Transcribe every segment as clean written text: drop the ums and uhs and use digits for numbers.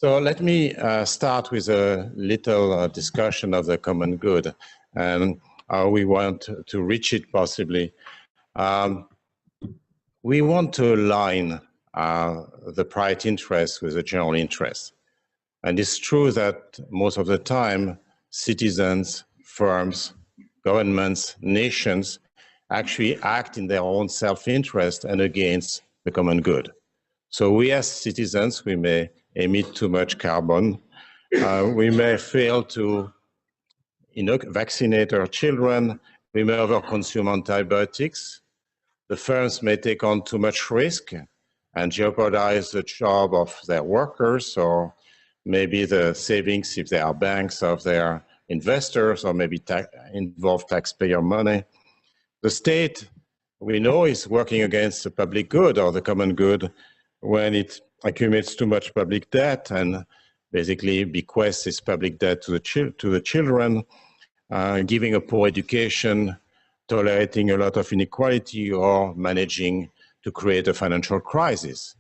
So let me start with a little discussion of the common good and how we want to reach it possibly. We want to align the private interest with the general interest. And it's true that most of the time, citizens, firms, governments, nations actually act in their own self-interest and against the common good. So we as citizens, we may emit too much carbon. We may fail to vaccinate our children. We may overconsume antibiotics. The firms may take on too much risk and jeopardize the job of their workers, or maybe the savings, if they are banks, of their investors, or maybe involve taxpayer money. The state, we know, is working against the public good or the common good when it accumulates too much public debt and basically bequests its public debt to the children, giving a poor education, tolerating a lot of inequality, or managing to create a financial crisis.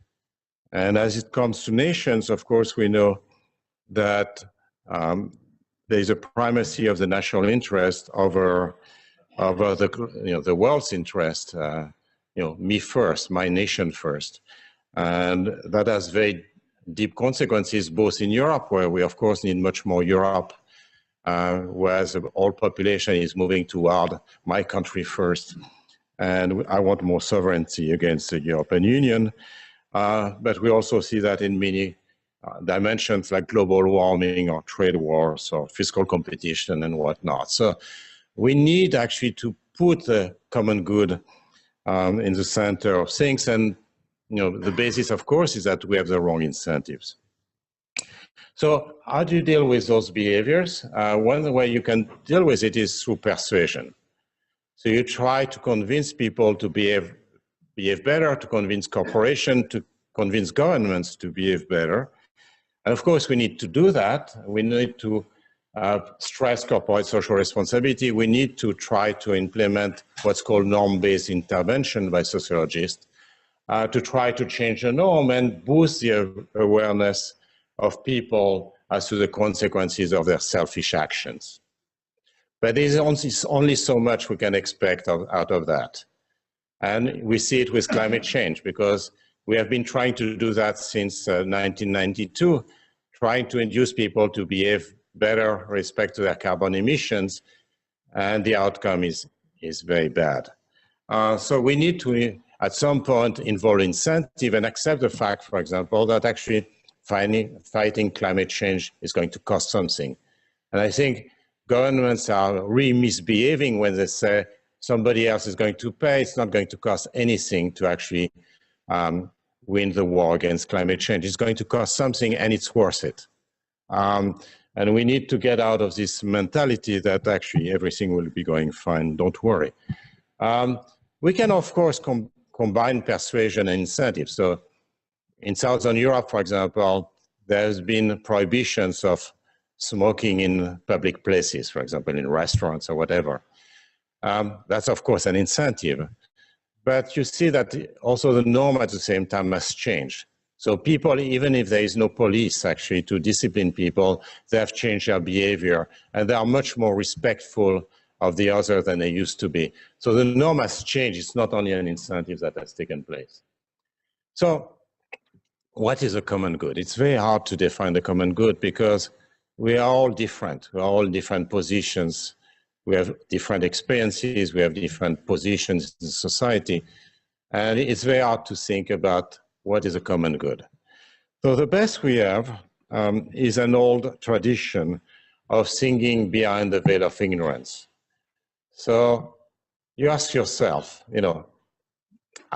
And as it comes to nations, of course, we know that there is a primacy of the national interest over the world's interest. Me first, my nation first. And that has very deep consequences, both in Europe, where we, of course, need much more Europe, whereas the whole population is moving toward my country first. And I want more sovereignty against the European Union. But we also see that in many dimensions like global warming or trade wars or fiscal competition and whatnot. So we need actually to put the common good in the center of things. And the basis, of course, is that we have the wrong incentives. So how do you deal with those behaviors? One way you can deal with it is through persuasion. So you try to convince people to behave better, to convince corporations, to convince governments to behave better. And of course, we need to do that. We need to stress corporate social responsibility. We need to try to implement what's called norm-based intervention by sociologists to try to change the norm and boost the awareness of people as to the consequences of their selfish actions. But there's only so much we can expect out of that. And we see it with climate change, because we have been trying to do that since 1992, trying to induce people to behave better with respect to their carbon emissions, and the outcome is very bad. So we need to, at some point, involve incentive and accept the fact, for example, that actually fighting climate change is going to cost something. And I think governments are really misbehaving when they say somebody else is going to pay. It's not going to cost anything to actually win the war against climate change. It's going to cost something, and it's worth it. And we need to get out of this mentality that actually everything will be going fine, don't worry. We can, of course, combine persuasion and incentive. So in Southern Europe, for example, there's been prohibitions of smoking in public places, for example, in restaurants or whatever. That's, of course, an incentive. But you see that also the norm at the same time must change. So people, even if there is no police actually to discipline people, they have changed their behavior, and they are much more respectful of the other than they used to be. So the norm has changed. It's not only an incentive that has taken place. So what is a common good? It's very hard to define the common good, because we are all different. We are all in different positions. We have different experiences. We have different positions in society. And it's very hard to think about what is a common good. So the best we have is an old tradition of thinking behind the veil of ignorance. So you ask yourself, I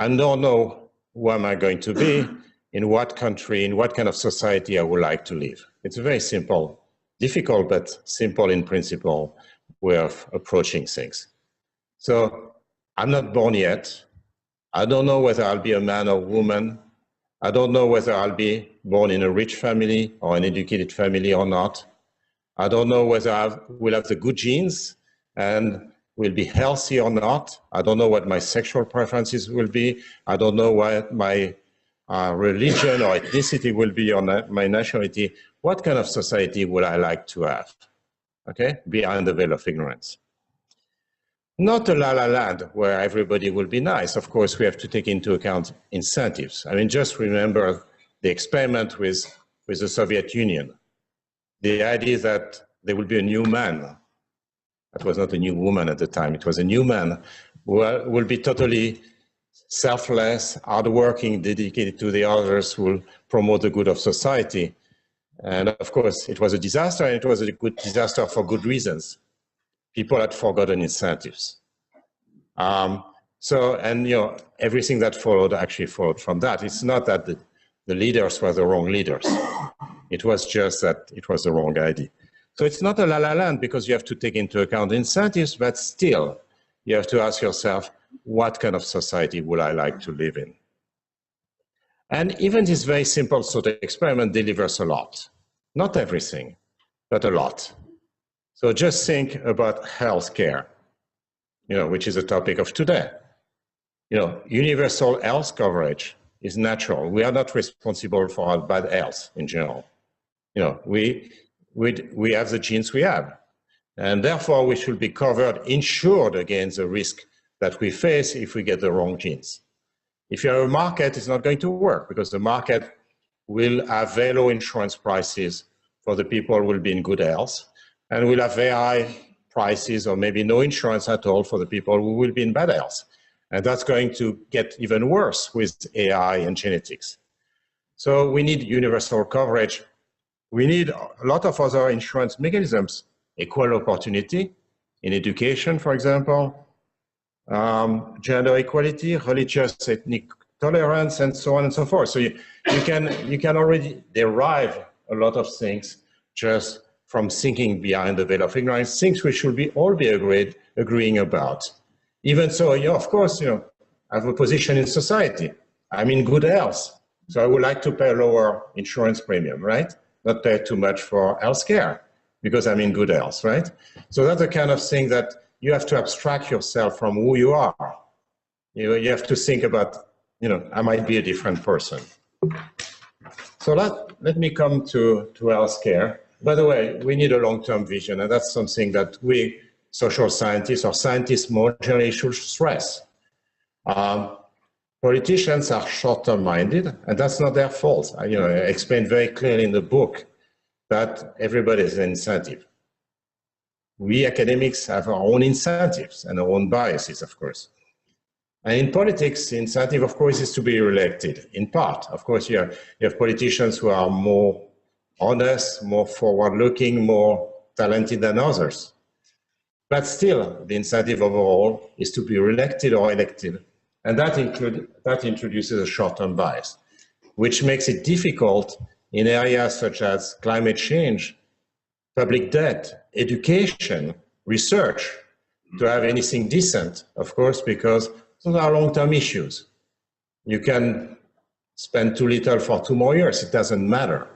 don't know who am I going to be, in what country, in what kind of society I would like to live. It's a very simple, difficult, but simple in principle way of approaching things. So I'm not born yet. I don't know whether I'll be a man or woman. I don't know whether I'll be born in a rich family or an educated family or not. I don't know whether I will have the good genes and will be healthy or not. I don't know what my sexual preferences will be. I don't know what my religion or ethnicity will be, or my nationality, what kind of society would I like to have? Okay, behind the veil of ignorance. Not a la-la land where everybody will be nice. Of course, we have to take into account incentives. I mean, just remember the experiment with the Soviet Union. The idea that there will be a new man. That was not a new woman at the time. It was a new man who will be totally selfless, hardworking, dedicated to the others, who will promote the good of society. And of course, it was a disaster, and it was a good disaster for good reasons. People had forgotten incentives. And everything that followed actually followed from that. It's not that the leaders were the wrong leaders. It was just that it was the wrong idea. So it's not a la-la land because you have to take into account incentives, but still, you have to ask yourself, what kind of society would I like to live in? And even this very simple sort of experiment delivers a lot. Not everything, but a lot. So just think about healthcare, which is the topic of today. Universal health coverage is natural. We are not responsible for our bad health in general. We have the genes we have. And therefore, we should be covered, insured against the risk that we face if we get the wrong genes. If you have a market, it's not going to work because the market will have very low insurance prices for the people who will be in good health, and will have very high prices or maybe no insurance at all for the people who will be in bad health. And that's going to get even worse with AI and genetics. So we need universal coverage. We need a lot of other insurance mechanisms, equal opportunity in education, for example, gender equality, religious ethnic tolerance, and so on and so forth. So you can already derive a lot of things just from thinking behind the veil of ignorance, things we should all be agreeing about. Even so, of course, I have a position in society. I'm in good health, so I would like to pay a lower insurance premium, right? Not pay too much for healthcare because I'm in good health, right? So that's the kind of thing that you have to abstract yourself from who you are. You have to think about, I might be a different person. So let me come to healthcare. By the way, we need a long-term vision, and that's something that we social scientists or scientists more generally should stress. Politicians are short-term minded, and that's not their fault. I explained very clearly in the book that everybody has an incentive. We academics have our own incentives and our own biases, of course. And in politics, the incentive, of course, is to be reelected. In part, of course, you have politicians who are more honest, more forward-looking, more talented than others. But still, the incentive overall is to be reelected or elected. And that introduces a short-term bias, which makes it difficult in areas such as climate change, public debt, education, research, to have anything decent, of course, because those are long-term issues. You can spend too little for 2 more years, it doesn't matter.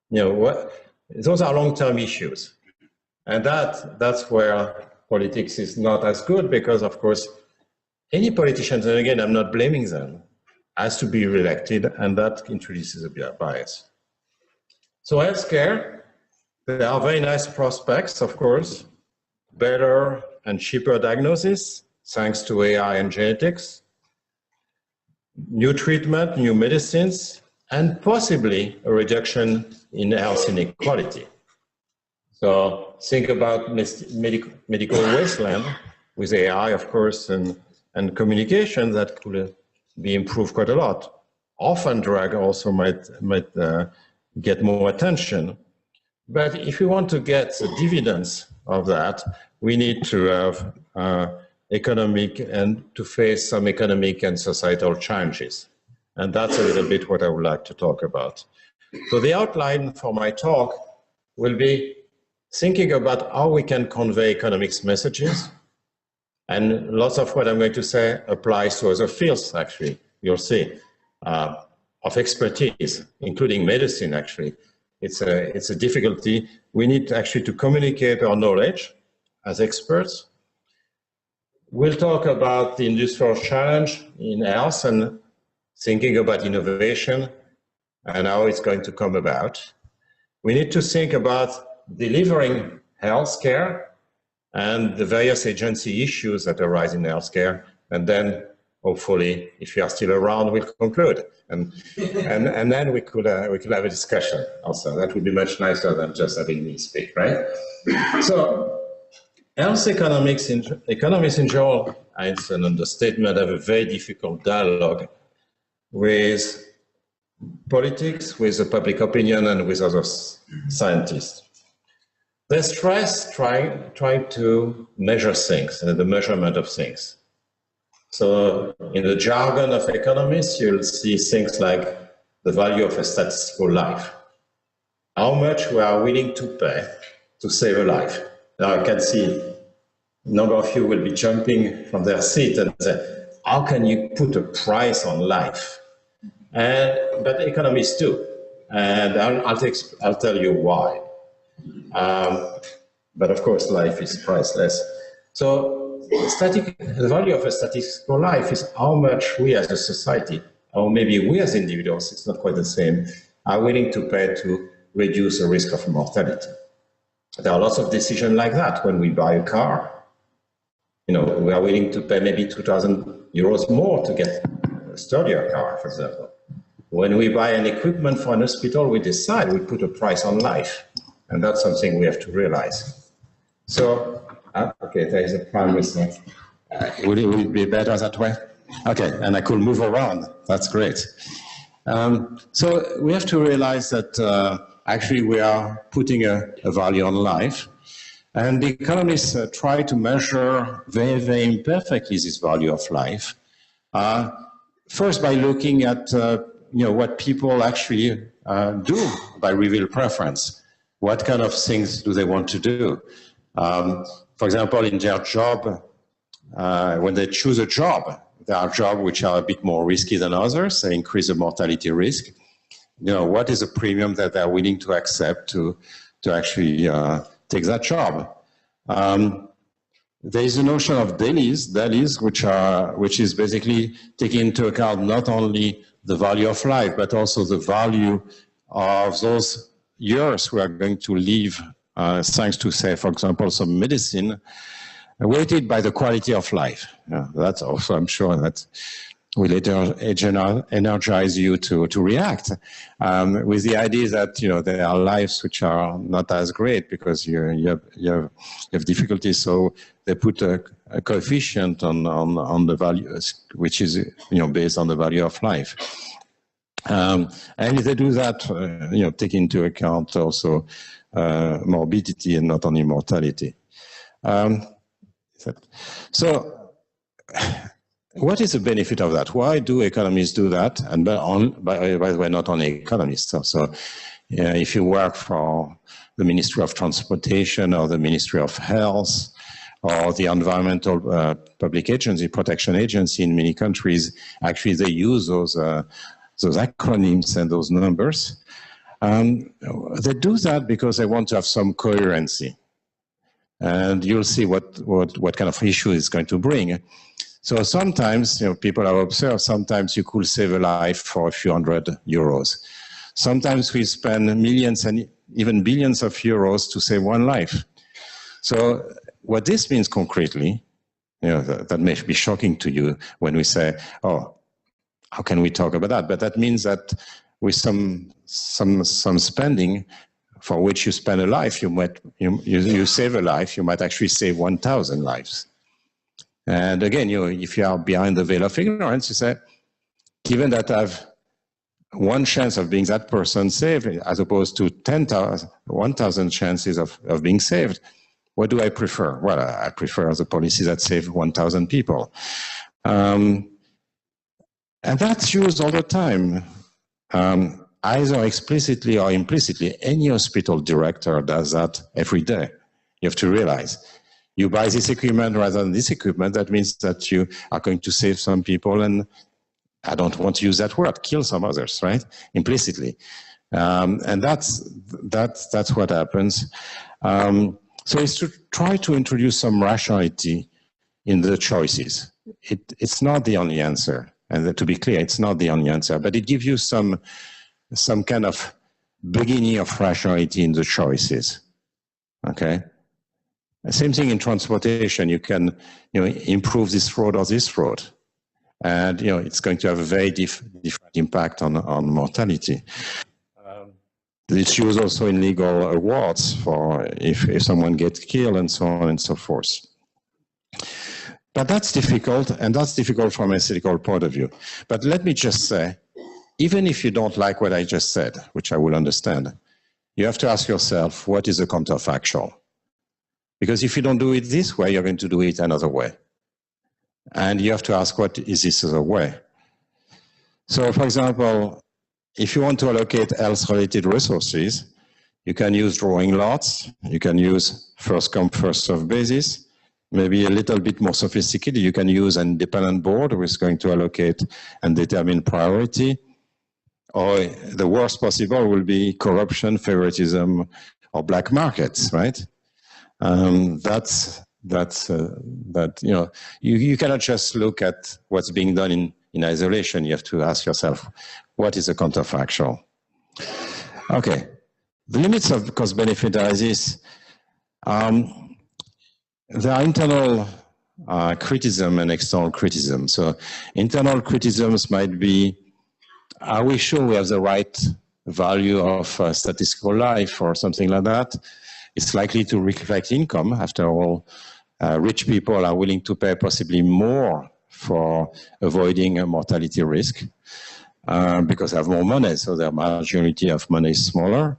Those are long-term issues. And that's where politics is not as good because, of course, any politicians, and again, I'm not blaming them, has to be reelected, and that introduces a bias. So healthcare, there are very nice prospects, of course, better and cheaper diagnosis, thanks to AI and genetics, new treatment, new medicines, and possibly a reduction in health inequality. So think about medical wasteland with AI, of course, and communication that could be improved quite a lot. Orphan drug also might get more attention. But if we want to get the dividends of that, we need to have economic and to face some economic and societal challenges. And that's a little bit what I would like to talk about. So the outline for my talk will be thinking about how we can convey economics messages. And lots of what I'm going to say applies to other fields, actually, you'll see, of expertise, including medicine, actually. It's a difficulty. We need actually to communicate our knowledge as experts. We'll talk about the industrial challenge in health and thinking about innovation and how it's going to come about. We need to think about delivering healthcare and the various agency issues that arise in healthcare, and then hopefully, if you are still around, we'll conclude, and then we could have a discussion. Also, that would be much nicer than just having me speak, right? So, health economists in general, it's an understatement, have a very difficult dialogue with politics, with the public opinion, and with other scientists. They stress trying to measure things, the measurement of things. So in the jargon of economists, you'll see things like the value of a statistical life. How much we are willing to pay to save a life. Now I can see a number of you will be jumping from their seat and say, how can you put a price on life? But economists do, and I'll tell you why. But of course, life is priceless. So the value of a statistical life is how much we as a society, or maybe we as individuals, it's not quite the same, are willing to pay to reduce the risk of mortality. There are lots of decisions like that. When we buy a car, we are willing to pay maybe 2,000 euros more to get a sturdier car, for example. When we buy an equipment for an hospital, we decide we put a price on life. And that's something we have to realize. So, okay, there is a prime minister. Would it be better that way? Okay, and I could move around. That's great. So we have to realize that actually we are putting a value on life. And the economists try to measure very, very imperfectly this value of life. First, by looking at what people actually do by revealed preference. What kind of things do they want to do? For example, in their job, when they choose a job, there are jobs which are a bit more risky than others. They increase the mortality risk. What is the premium that they're willing to accept to actually take that job? There is a notion of dailies, which is basically taking into account not only the value of life, but also the value of those years we are going to live, thanks to, say, for example, some medicine, weighted by the quality of life. That's also, I'm sure, that will later energize you to react, with the idea that there are lives which are not as great because you have difficulties. So they put a coefficient on the value, which is based on the value of life. And if they do that, take into account also morbidity and not only mortality. So, what is the benefit of that? Why do economists do that? And by the way, not only economists. So, if you work for the Ministry of Transportation or the Ministry of Health or the Environmental Public Agency, Protection Agency in many countries, actually they use those acronyms and those numbers. They do that because they want to have some coherency. And you'll see what kind of issue it's going to bring. So sometimes, people have observed, sometimes you could save a life for a few hundred euros. Sometimes we spend millions and even billions of euros to save one life. So what this means concretely, that may be shocking to you when we say, oh, how can we talk about that? But that means that with some spending for which you spend a life, you save a life, you might actually save 1,000 lives. And again, if you are behind the veil of ignorance, you say, given that I have one chance of being that person saved, as opposed to 1,000 chances of being saved, what do I prefer? Well, I prefer the policy that save 1,000 people. And that's used all the time, either explicitly or implicitly. Any hospital director does that every day. You have to realize. You buy this equipment rather than this equipment, that means that you are going to save some people, and I don't want to use that word, kill some others, right? Implicitly. And that's what happens. So it's to try to introduce some rationality in the choices. It's not the only answer. And to be clear, it's not the only answer, but it gives you some kind of beginning of rationality in the choices. Okay? Same thing in transportation. You can, improve this road or this road. And, it's going to have a very different impact on mortality. It's used also in legal awards for if someone gets killed and so on and so forth. But that's difficult, and that's difficult from an ethical point of view. But let me just say, even if you don't like what I just said, which I will understand, you have to ask yourself, what is a counterfactual? Because if you don't do it this way, you're going to do it another way. And you have to ask, what is this other way? So, for example, if you want to allocate health-related resources, you can use drawing lots, you can use first-come, first-served basis, maybe a little bit more sophisticated, you can use an independent board who is going to allocate and determine priority, or the worst possible will be corruption, favoritism, or black markets, right? You cannot just look at what's being done in isolation. You have to ask yourself, what is a counterfactual? Okay, the limits of cost-benefit analysis. There are internal criticism and external criticism. So internal criticisms might be, are we sure we have the right value of statistical life or something like that? It's likely to reflect income. After all, rich people are willing to pay possibly more for avoiding a mortality risk because they have more money, so their marginality of money is smaller.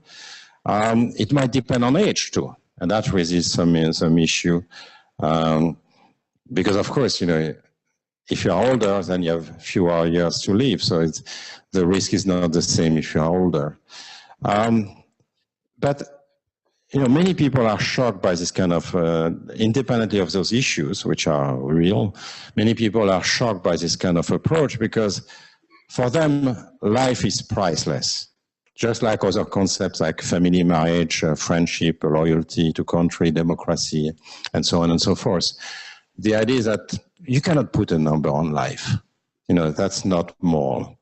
It might depend on age too, and that raises some issue because, of course, if you're older, then you have fewer years to live, so the risk is not the same if you're older. But many people are shocked by this kind of, independently of those issues, which are real, many people are shocked by this kind of approach because for them, life is priceless. Just like other concepts like family, marriage, friendship, loyalty to country, democracy, and so on and so forth. The idea is that you cannot put a number on life. That's not moral.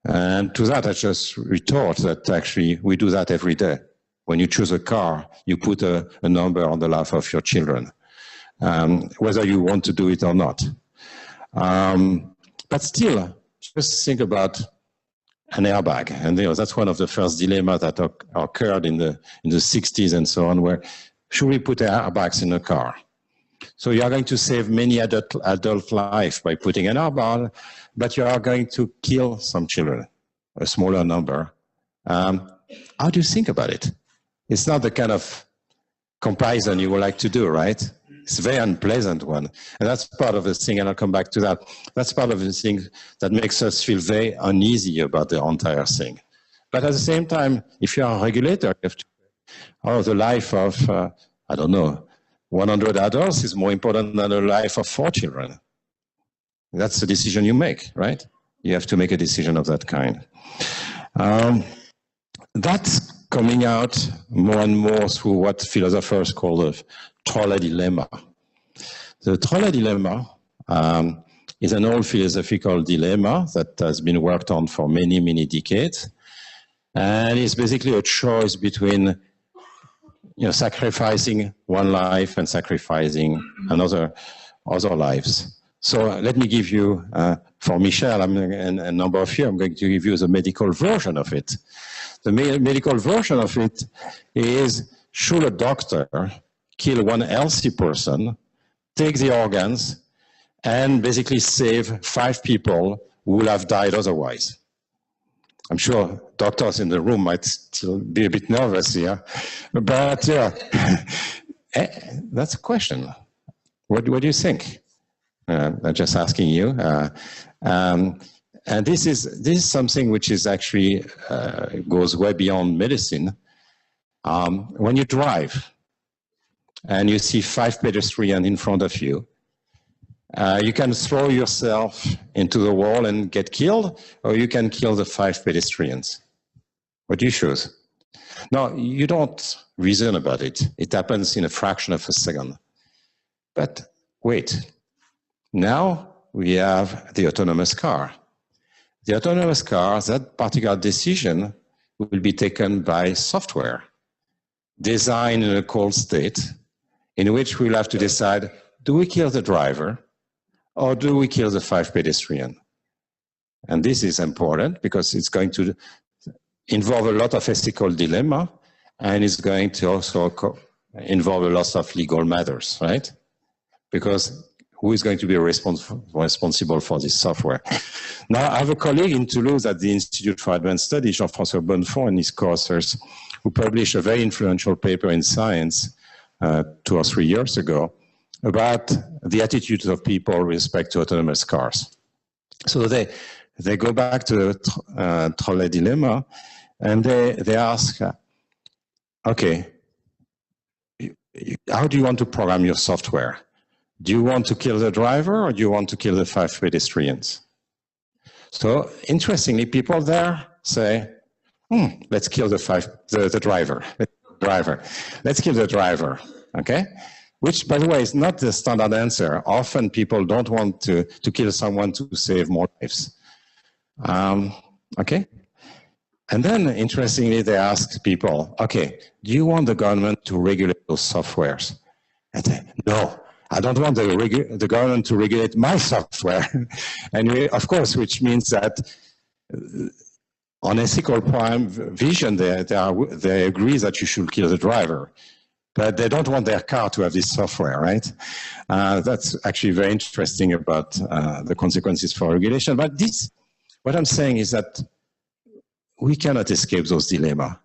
And to that, I just retort that actually we do that every day. When you choose a car, you put a number on the life of your children, whether you want to do it or not. But still, just think about an airbag. And that's one of the first dilemmas that occurred in the 60s and so on, where should we put airbags in a car? So you are going to save many adult life by putting an airbag, but you are going to kill some children, a smaller number. How do you think about it? It's not the kind of comparison you would like to do, right? It's a very unpleasant one. And that's part of the thing, and I'll come back to that. That's part of the thing that makes us feel very uneasy about the entire thing. But at the same time, if you are a regulator, you have to, the life of, 100 adults is more important than the life of 4 children. That's the decision you make, right? You have to make a decision of that kind. That's coming out more and more through what philosophers call the Tirole dilemma. The Tirole dilemma is an old philosophical dilemma that has been worked on for many, many decades. And it's basically a choice between sacrificing one life and sacrificing other lives. So let me give you, for Michel and a number of you, I'm going to give you the medical version of it. The medical version of it is, should a doctor kill one healthy person, take the organs, and basically save 5 people who would have died otherwise? I'm sure doctors in the room might still be a bit nervous here, but that's a question. What do you think? I'm just asking you. And this is something which is actually goes way beyond medicine. When you drive and you see 5 pedestrians in front of you, you can throw yourself into the wall and get killed, or you can kill the 5 pedestrians. What do you choose? No, you don't reason about it. It happens in a fraction of a second. But wait, now we have the autonomous car. The autonomous car, that particular decision will be taken by software, designed in a cold state, in which we'll have to decide, do we kill the driver or do we kill the 5 pedestrian? And this is important because it's going to involve a lot of ethical dilemma, and it's going to also involve a lot of legal matters, right? Because who is going to be responsible for this software? Now, I have a colleague in Toulouse at the Institute for Advanced Studies, Jean-François Bonnefond, and his co-authors, who published a very influential paper in Science 2 or 3 years ago about the attitudes of people with respect to autonomous cars. So they go back to the Tirole dilemma, and they ask, okay, how do you want to program your software? Do you want to kill the driver or do you want to kill the 5 pedestrians? So interestingly, people there say, let's kill the driver. Let's kill the driver, okay? Which, by the way, is not the standard answer. Often people don't want to kill someone to save more lives. Okay? And then, interestingly, they ask people, okay, do you want the government to regulate those softwares? And they say, no, I don't want the government to regulate my software. And of course, which means that on ethical prime vision, they agree that you should kill the driver. But they don't want their car to have this software, right? That's actually very interesting about the consequences for regulation. But what I'm saying is that we cannot escape those dilemmas.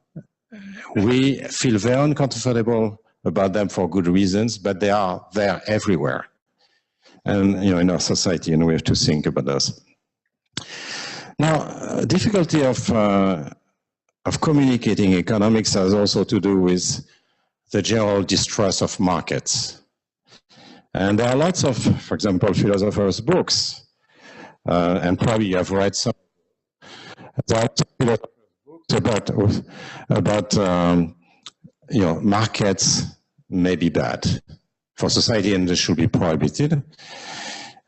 We feel very uncomfortable about them for good reasons, but they are there everywhere. And in our society, and we have to think about those. Now, difficulty of communicating economics has also to do with the general distrust of markets. And there are lots of, for example, philosophers' books, and probably you have read some that about markets may be bad for society and they should be prohibited.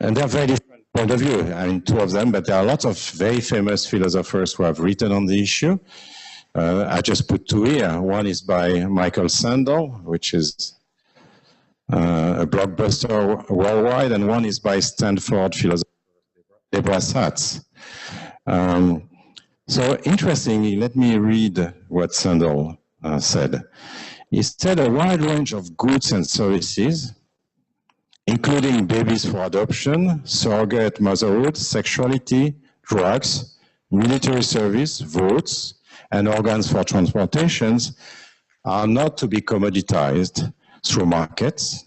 And there are very different point of view. I mean, 2 of them, but there are lots of very famous philosophers who have written on the issue. I just put 2 here. One is by Michael Sandel, which is a blockbuster worldwide, and one is by Stanford philosopher Deborah Satz. So interestingly, let me read what Sandel said. He said a wide range of goods and services, including babies for adoption, surrogate motherhood, sexuality, drugs, military service, votes, and organs for transportations, are not to be commoditized through markets,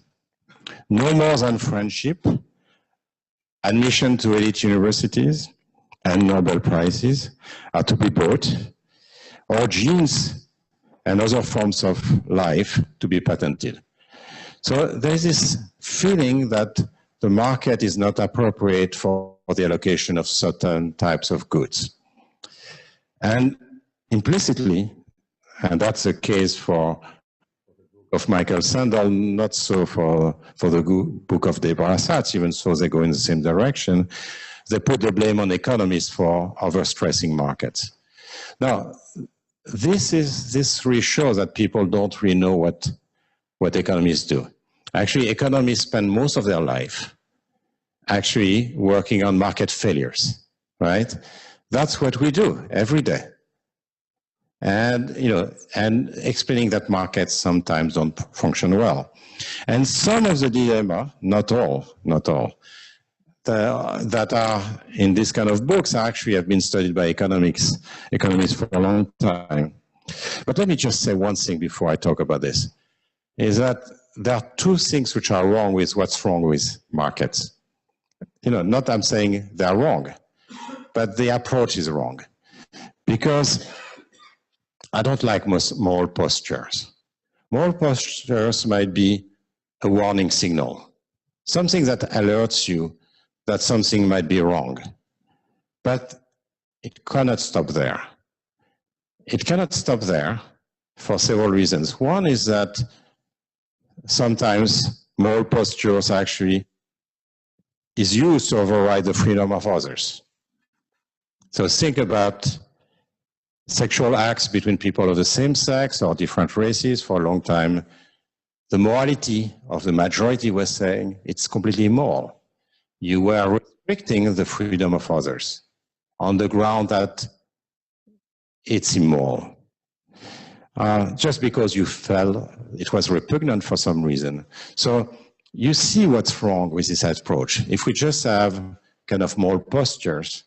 no more than friendship, admission to elite universities, and Nobel Prizes are to be bought, or genes and other forms of life to be patented. So there's this feeling that the market is not appropriate for the allocation of certain types of goods. And implicitly, and that's the case for of Michael Sandel, not so for the book of Deborah Satz, even so they go in the same direction. They put the blame on economists for overstressing markets. Now, this really shows that people don't really know what economists do. Actually, economists spend most of their life actually working on market failures, right? That's what we do every day. And, and explaining that markets sometimes don't function well. And some of the dilemma, not all, that are in this kind of books actually have been studied by economists for a long time. But let me just say one thing before I talk about this, is that there are 2 things which are wrong with what's wrong with markets. Not I'm saying they're wrong, but the approach is wrong. Because I don't like moral postures. Moral postures might be a warning signal, something that alerts you that something might be wrong. But it cannot stop there. It cannot stop there for several reasons. One is that sometimes moral postures actually is used to override the freedom of others. So think about sexual acts between people of the same sex or different races. For a long time, the morality of the majority was saying it's completely immoral. You were restricting the freedom of others on the ground that it's immoral. Just because you felt it was repugnant for some reason. So you see what's wrong with this approach. If we just have kind of moral postures,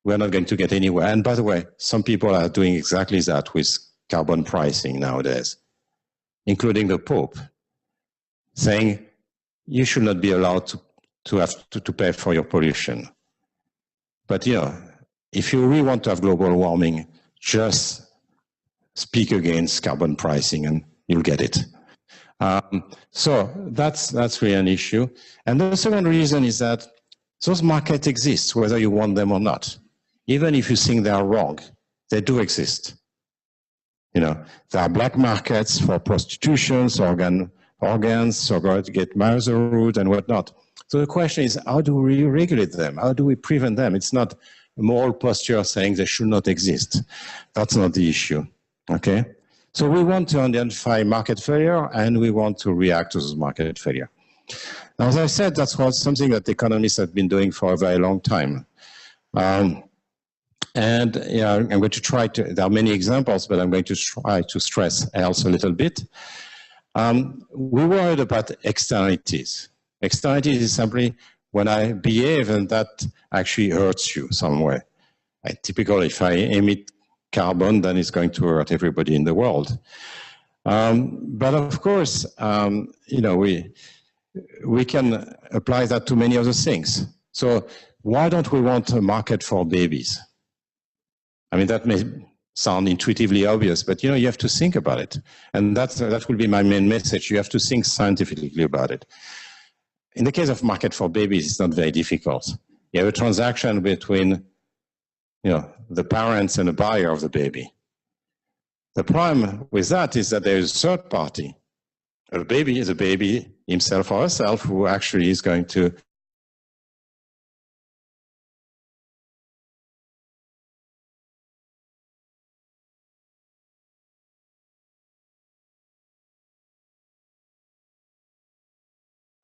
we're not going to get anywhere. And by the way, some people are doing exactly that with carbon pricing nowadays, including the Pope, saying you should not be allowed to pay for your pollution. But you know, if you really want to have global warming, just speak against carbon pricing and you'll get it. So that's really an issue. And the second reason is that those markets exist, whether you want them or not. Even if you think they are wrong, they do exist. You know, there are black markets for prostitution, organs, so to get motherhood and whatnot. So the question is, how do we regulate them? How do we prevent them? It's not a moral posture saying they should not exist. That's not the issue, okay? So we want to identify market failure and we want to react to those market failure. Now, as I said, that's something that economists have been doing for a very long time. And yeah, I'm going to try to, there are many examples, but I'm going to try to stress else a little bit. We worried about externalities. Externalities is simply when I behave and that actually hurts you somewhere. Typically, if I emit carbon, then it's going to hurt everybody in the world. But of course, you know, we can apply that to many other things. So why don't we want a market for babies? I mean, that may sound intuitively obvious, but you know, you have to think about it. And that will be my main message. You have to think scientifically about it. In the case of market for babies, it's not very difficult. You have a transaction between, you know, the parents and the buyer of the baby. The problem with that is that there is a third party. A baby is a baby himself or herself who actually is going to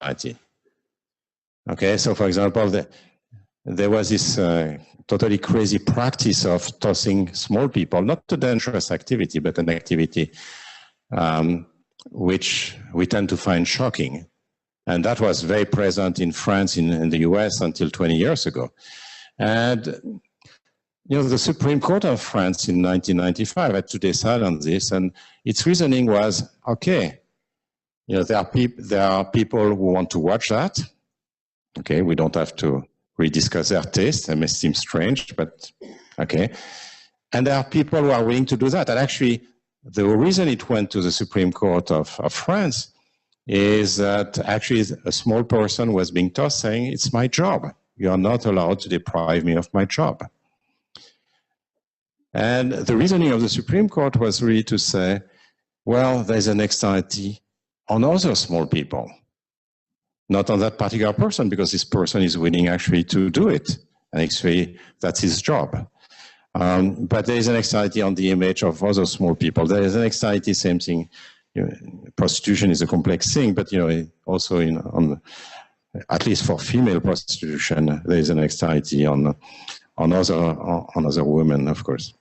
IT. Okay, so for example, there was this totally crazy practice of tossing small people, not a dangerous activity, but an activity which we tend to find shocking. And that was very present in France, in the US until 20 years ago. And you know, the Supreme Court of France in 1995 had to decide on this, and its reasoning was, okay, you know, there are people who want to watch that. Okay, we don't have to rediscuss their taste. It may seem strange, but okay. And there are people who are willing to do that. And actually, the reason it went to the Supreme Court of France is that actually a small person was being tossed saying, it's my job. You are not allowed to deprive me of my job. And the reasoning of the Supreme Court was really to say, well, there's an externality on other small people, not on that particular person, because this person is willing actually to do it. And actually, that's his job. But there is an externality on the image of other small people. There is an externality, same thing. You know, prostitution is a complex thing, but you know, also at least for female prostitution, there is an externality on other women, of course.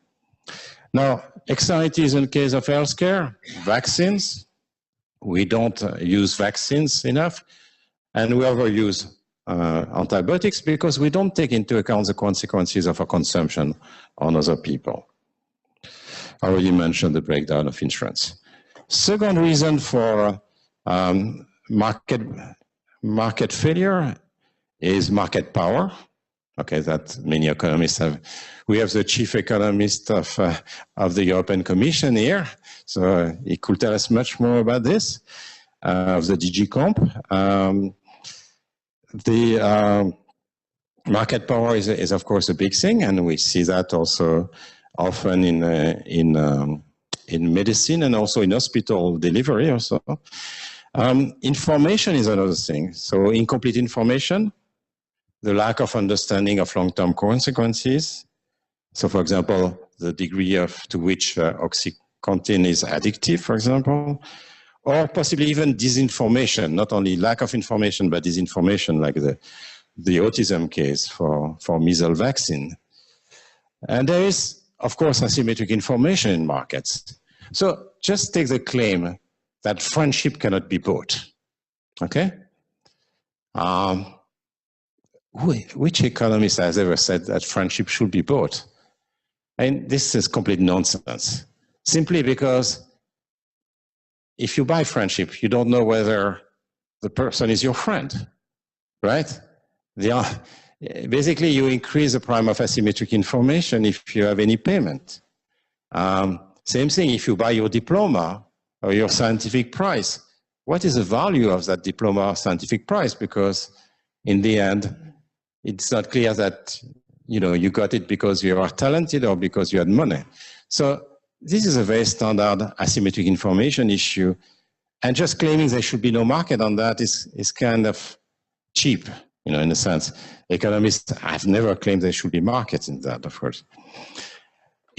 Now, externalities in case of healthcare, vaccines. We don't use vaccines enough, and we overuse antibiotics because we don't take into account the consequences of our consumption on other people. I already mentioned the breakdown of insurance. Second reason for market failure is market power. Okay, that many economists have. We have the chief economist of the European Commission here, so he could tell us much more about this, of the DG Comp. The market power is of course a big thing, and we see that also often in medicine and also in hospital delivery also. Information is another thing. So incomplete information the lack of understanding of long-term consequences. So, for example, the degree to which OxyContin is addictive, for example, or possibly even disinformation, not only lack of information, but disinformation, like the autism case for measles vaccine. And there is, of course, asymmetric information in markets. So just take the claim that friendship cannot be bought, okay? Which economist has ever said that friendship should be bought? And this is complete nonsense. Simply because if you buy friendship, you don't know whether the person is your friend, right? Basically, you increase the prime of asymmetric information if you have any payment. Same thing, if you buy your diploma or your scientific prize, what is the value of that diploma or scientific prize? Because in the end, it's not clear that you got it because you are talented or because you had money. So this is a very standard asymmetric information issue. And just claiming there should be no market on that is kind of cheap, in a sense. Economists have never claimed there should be markets in that, of course.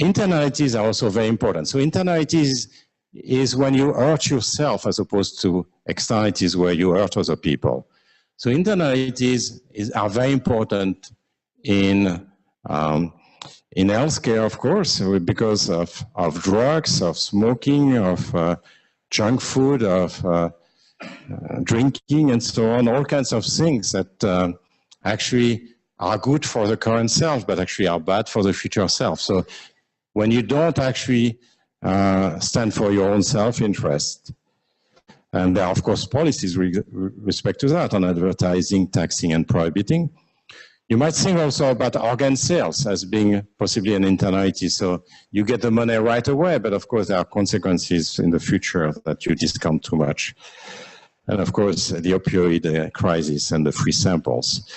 Internalities are also very important. So internalities is when you hurt yourself as opposed to externalities where you hurt other people. So internalities are very important in healthcare, of course, because of drugs, of smoking, of junk food, of drinking, and so on, all kinds of things that actually are good for the current self, but actually are bad for the future self. So when you don't actually stand for your own self-interest, and there are, of course, policies with respect to that on advertising, taxing, and prohibiting. You might think also about organ sales as being possibly an internality. So you get the money right away, but of course there are consequences in the future that you discount too much. And of course, the opioid crisis and the free samples.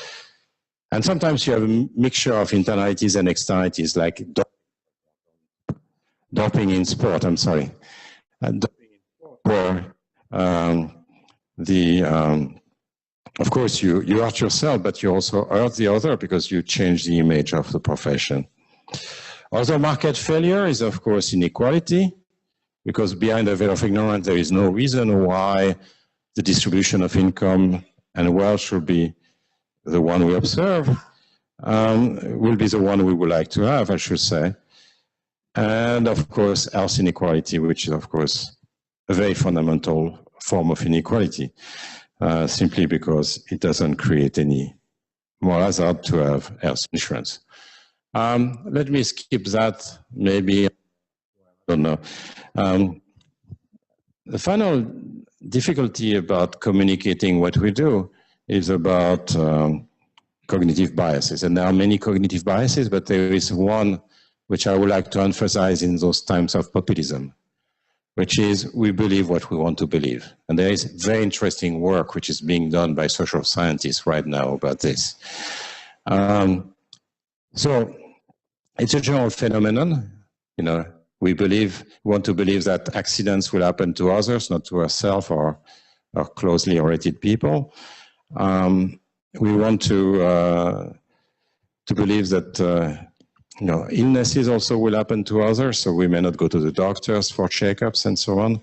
And sometimes you have a mixture of internalities and externalities, like doping in sport, doping in sport, where of course, you hurt yourself, but you also hurt the other because you change the image of the profession. Other market failure is, of course, inequality, because behind the veil of ignorance, there is no reason why the distribution of income and wealth should be the one we observe, will be the one we would like to have, I should say. And, of course, health inequality, which is, of course, a very fundamental form of inequality. Simply because it doesn't create any more hazard to have health insurance. Let me skip that, maybe, I don't know. The final difficulty about communicating what we do is about cognitive biases. And there are many cognitive biases, but there is one which I would like to emphasize in those times of populism, which is we believe what we want to believe. And there is very interesting work which is being done by social scientists right now about this. So it's a general phenomenon. We want to believe that accidents will happen to others, not to ourselves or closely related people. We want to believe that illnesses also will happen to others, so we may not go to the doctors for checkups and so on.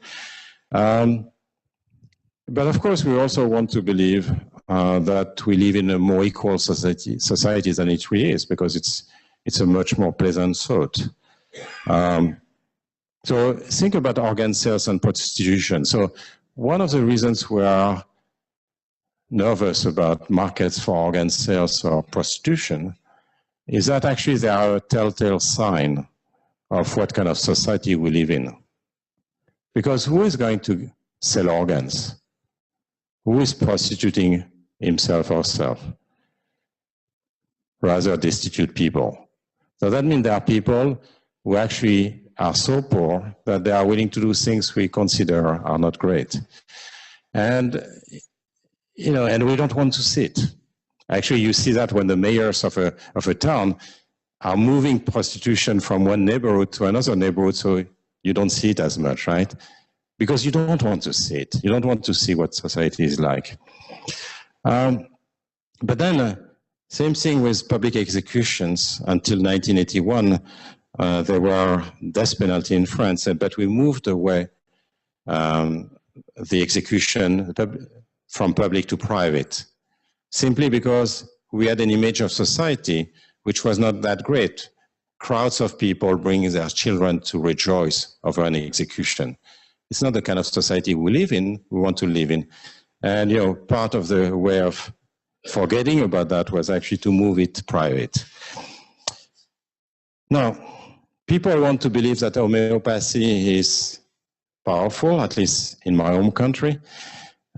But of course, we also want to believe that we live in a more equal society than it really is, because it's a much more pleasant thought. So think about organ sales and prostitution. So one of the reasons we are nervous about markets for organ sales or prostitution is that actually they are a telltale sign of what kind of society we live in. Because who is going to sell organs? Who is prostituting himself or herself? Rather destitute people. So that means there are people who actually are so poor that they are willing to do things we consider are not great. And, and we don't want to see it. Actually, you see that when the mayors of a town are moving prostitution from one neighborhood to another neighborhood, so you don't see it as much, right? Because you don't want to see it. You don't want to see what society is like. But then Same thing with public executions. Until 1981, there were death penalty in France, but we moved away the execution from public to private, simply because we had an image of society which was not that great. Crowds of people bringing their children to rejoice over an execution. It's not the kind of society we live in, we want to live in. And you know, part of the way of forgetting about that was actually to move it private. Now, people want to believe that homeopathy is powerful, at least in my home country.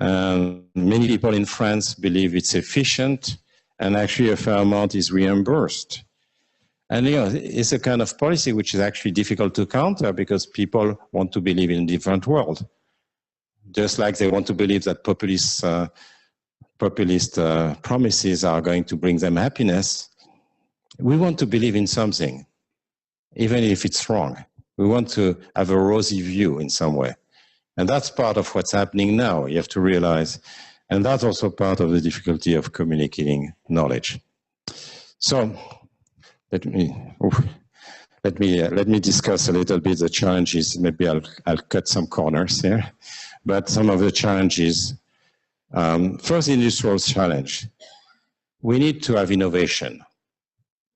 Many people in France believe it's efficient, and actually a fair amount is reimbursed. And you know, it's a kind of policy which is actually difficult to counter because people want to believe in a different world. Just like they want to believe that populist promises are going to bring them happiness, we want to believe in something, even if it's wrong. We want to have a rosy view in some way. And that's part of what's happening now, you have to realize. And that's also part of the difficulty of communicating knowledge. So let me discuss a little bit the challenges. Maybe I'll cut some corners here. But some of the challenges, first, industrial challenge. We need to have innovation,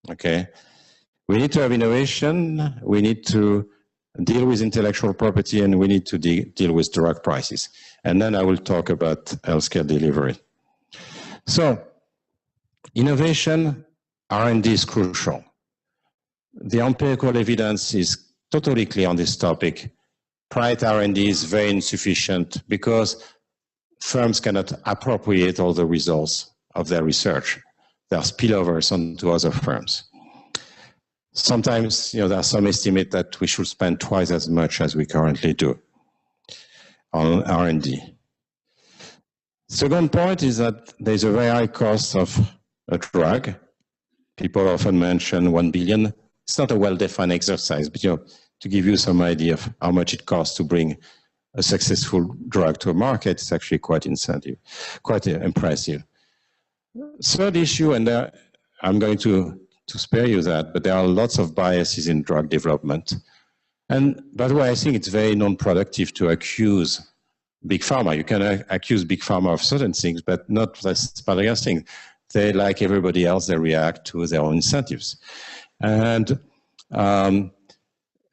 okay? We need to have innovation, we need to deal with intellectual property, and we need to deal with drug prices. And then I will talk about healthcare delivery. So, innovation, R&D is crucial. The empirical evidence is totally clear on this topic. Private R&D is very insufficient because firms cannot appropriate all the results of their research. There are spillovers onto other firms. Sometimes, you know, there are some estimate that we should spend twice as much as we currently do on R&D. Second point is that there's a very high cost of a drug. People often mention 1 billion. It's not a well-defined exercise, but you know, to give you some idea of how much it costs to bring a successful drug to a market, it's actually quite impressive. Third issue, and I'm going to spare you that, but there are lots of biases in drug development. And by the way, I think it's very non-productive to accuse big pharma. You can accuse big pharma of certain things, but not this particular thing. They, like everybody else, they react to their own incentives. And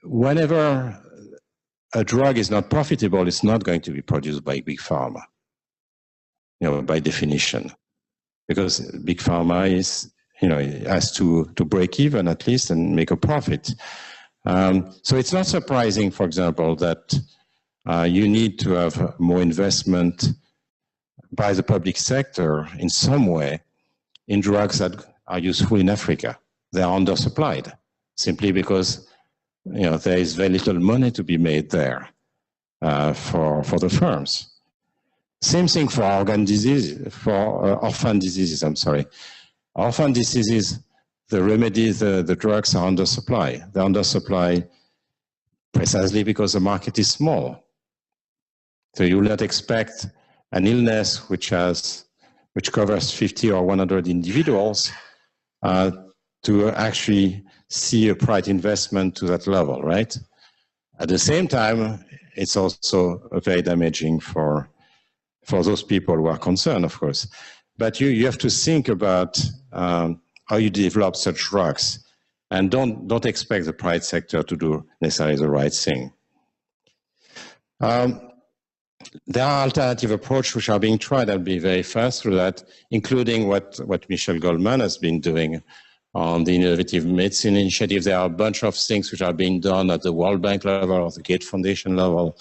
whenever a drug is not profitable, it's not going to be produced by big pharma, you know, by definition, because big pharma is, you know, it has to break even at least and make a profit. So it's not surprising, for example, that you need to have more investment by the public sector in some way in drugs that are useful in Africa. They are undersupplied simply because, you know, there is very little money to be made there for the firms. Same thing for organ diseases, for orphan diseases, I'm sorry. Orphan diseases, the remedies, the drugs are undersupplied. They're undersupplied precisely because the market is small. So you will not expect an illness which covers 50 or 100 individuals to actually see a private investment to that level, right? At the same time, it's also very damaging for those people who are concerned, of course. But you have to think about how you develop such drugs, and don't expect the private sector to do necessarily the right thing. There are alternative approaches which are being tried. I'll be very fast through that, including what Michel Goldman has been doing on the Innovative Medicine Initiative. There are a bunch of things which are being done at the World Bank level or the Gates Foundation level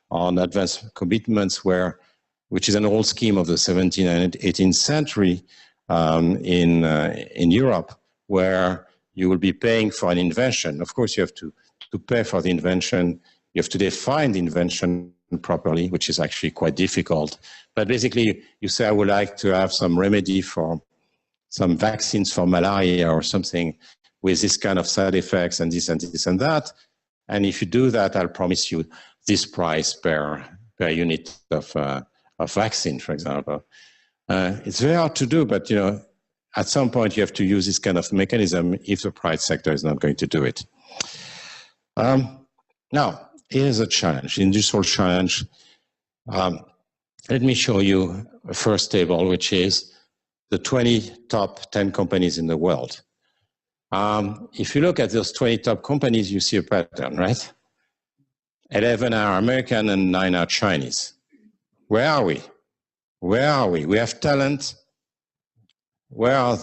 on advanced commitments, which is an old scheme of the 17th and 18th century in Europe, where you will be paying for an invention. Of course, you have to pay for the invention. You have to define the invention properly, which is actually quite difficult. But basically, you say, I would like to have some remedy for some vaccines for malaria or something with this kind of side effects and this and this and that. And if you do that, I'll promise you this price per unit of vaccine, for example. It's very hard to do, but you know, at some point you have to use this kind of mechanism if the private sector is not going to do it. Now, here's a challenge, industrial challenge. Let me show you a first table, which is the 20 top 10 companies in the world. If you look at those 20 top companies, you see a pattern, right? 11 are American and 9 are Chinese. Where are we? Where are we? We have talent. Where are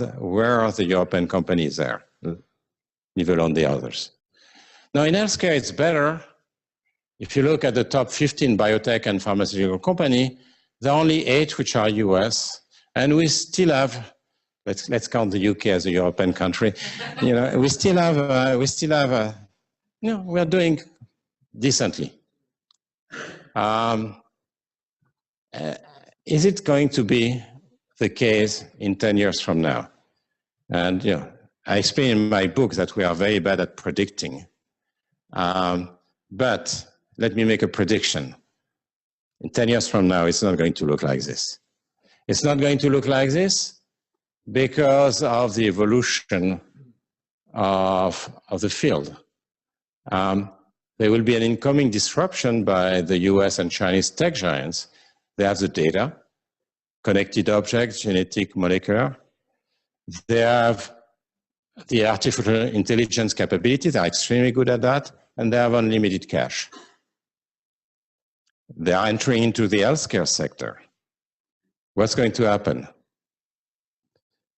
the European companies there? Leave alone the others. Now in healthcare, it's better. If you look at the top 15 biotech and pharmaceutical company, there are only 8 which are US, and we still have, let's count the UK as a European country. You know, we still have, you know, we are doing decently. Is it going to be the case in 10 years from now? And you know, I explain in my book that we are very bad at predicting. But let me make a prediction. In 10 years from now, it's not going to look like this. It's not going to look like this because of the evolution of the field. There will be an incoming disruption by the US and Chinese tech giants. They have the data, connected objects, genetic, molecular. They have the artificial intelligence capabilities. They are extremely good at that, and they have unlimited cash. They are entering into the healthcare sector. What's going to happen?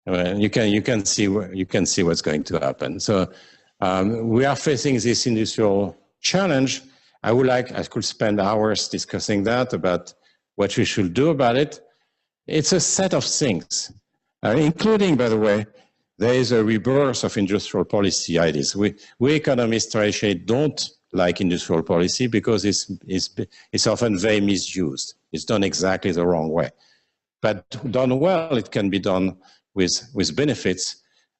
Well, you can see what's going to happen. So we are facing this industrial challenge. I could spend hours discussing that, about what we should do about it. It's a set of things, including, by the way, there is a rebirth of industrial policy ideas. We economists traditionally don't like industrial policy because it's often very misused. It's done exactly the wrong way. But done well, it can be done with benefits,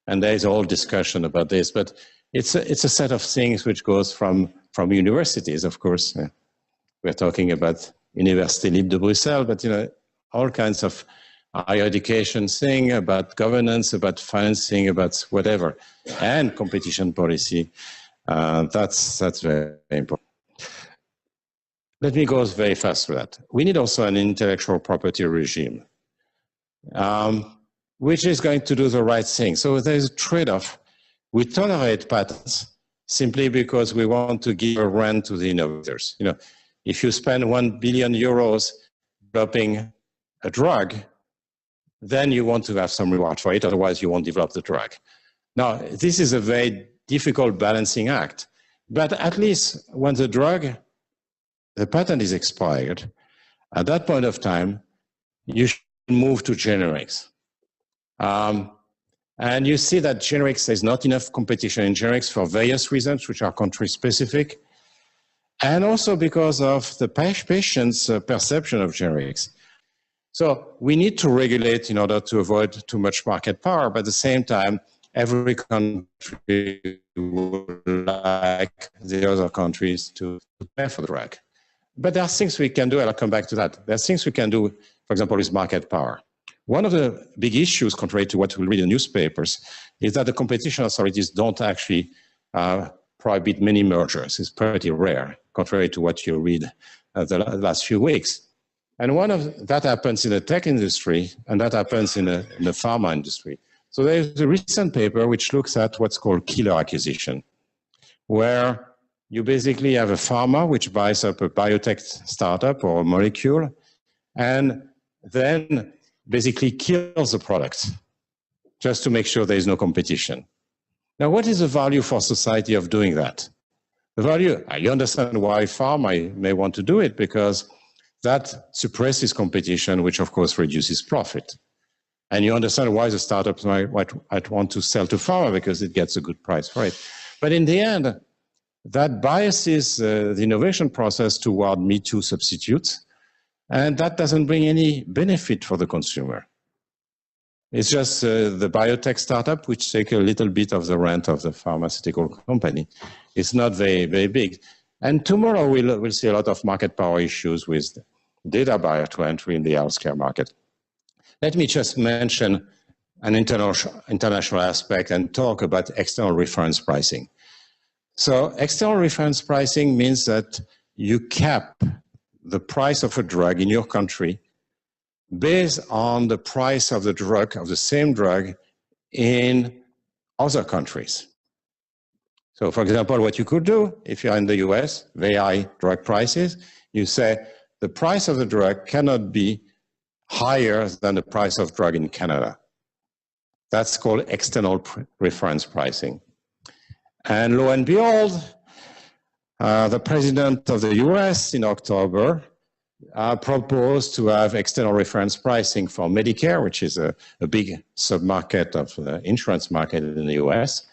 and there is a whole discussion about this. But it's a set of things which goes from universities, of course. We're talking about Université Libre de Bruxelles, but you know, all kinds of higher education thing, about governance, about financing, about whatever, and competition policy. That's very important. Let me go very fast through that. We need also an intellectual property regime, which is going to do the right thing. So there's a trade-off. We tolerate patents simply because we want to give a rent to the innovators. You know, if you spend 1 billion euros developing a drug, then you want to have some reward for it, otherwise you won't develop the drug. Now, this is a very difficult balancing act, but at least when the patent is expired, at that point of time, you should move to generics. And you see that generics, there's not enough competition in generics for various reasons, which are country-specific, and also because of the patient's perception of generics. So we need to regulate in order to avoid too much market power, but at the same time, every country would like the other countries to pay for the drug. But there are things we can do, and I'll come back to that. There are things we can do, for example, with market power. One of the big issues, contrary to what we read in the newspapers, is that the competition authorities don't actually prohibit many mergers. It's pretty rare, contrary to what you read the last few weeks. And that happens in the tech industry, and that happens in the pharma industry. So there's a recent paper which looks at what's called killer acquisition, where you basically have a pharma which buys up a biotech startup or a molecule, and then basically kills the product just to make sure there is no competition. Now, what is the value for society of doing that? The value, you understand why pharma may want to do it, because that suppresses competition, which of course reduces profit. And you understand why the startups might want to sell to pharma, because it gets a good price for it. But in the end, that biases the innovation process toward me-too substitutes, and that doesn't bring any benefit for the consumer. It's just the biotech startup which take a little bit of the rent of the pharmaceutical company. It's not very, very big. And tomorrow we'll see a lot of market power issues with data barrier to entry in the healthcare market. Let me just mention an international aspect and talk about external reference pricing. So external reference pricing means that you cap the price of a drug in your country based on the price of the drug, of the same drug, in other countries. So for example, what you could do, if you're in the US, very high drug prices, you say the price of the drug cannot be higher than the price of drug in Canada. That's called external reference pricing. And lo and behold, the president of the US in October proposed to have external reference pricing for Medicare, which is a big submarket of the insurance market in the US,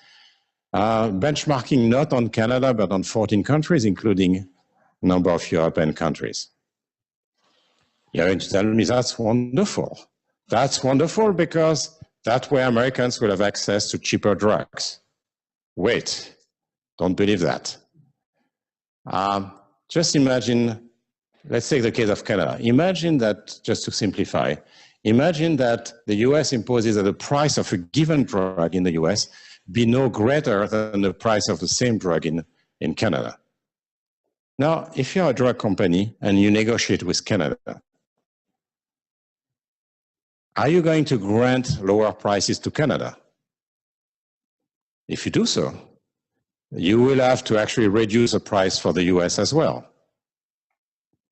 benchmarking not on Canada, but on 14 countries, including a number of European countries. You're going to tell me that's wonderful. That's wonderful because that way Americans will have access to cheaper drugs. Wait, don't believe that. Just imagine, let's take the case of Canada. Imagine that, just to simplify, imagine that the US imposes that the price of a given drug in the US be no greater than the price of the same drug in Canada. Now, if you're a drug company and you negotiate with Canada, are you going to grant lower prices to Canada? If you do so, you will have to actually reduce the price for the US as well.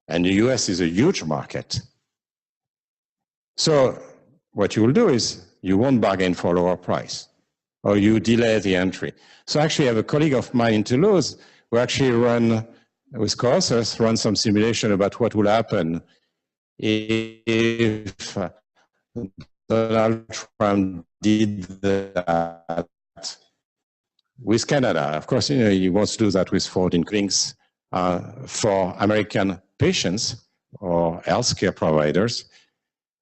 And the US is a huge market. So what you will do is you won't bargain for a lower price, or you delay the entry. So actually I have a colleague of mine in Toulouse who actually with co-authors, run some simulation about what will happen if Donald Trump did that with Canada. Of course, he wants to do that with 14 clinics for American patients or healthcare providers,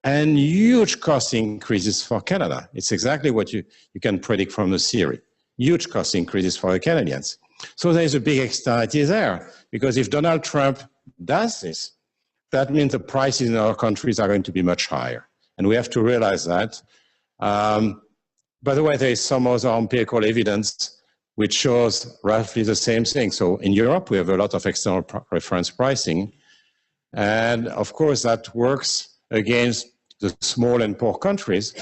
and huge cost increases for Canada. It's exactly what you can predict from the theory. Huge cost increases for the Canadians. So there's a big externality there, because if Donald Trump does this, that means the prices in our countries are going to be much higher. And we have to realize that. By the way, there is some other empirical evidence which shows roughly the same thing. So in Europe, we have a lot of external reference pricing. And of course, that works against the small and poor countries,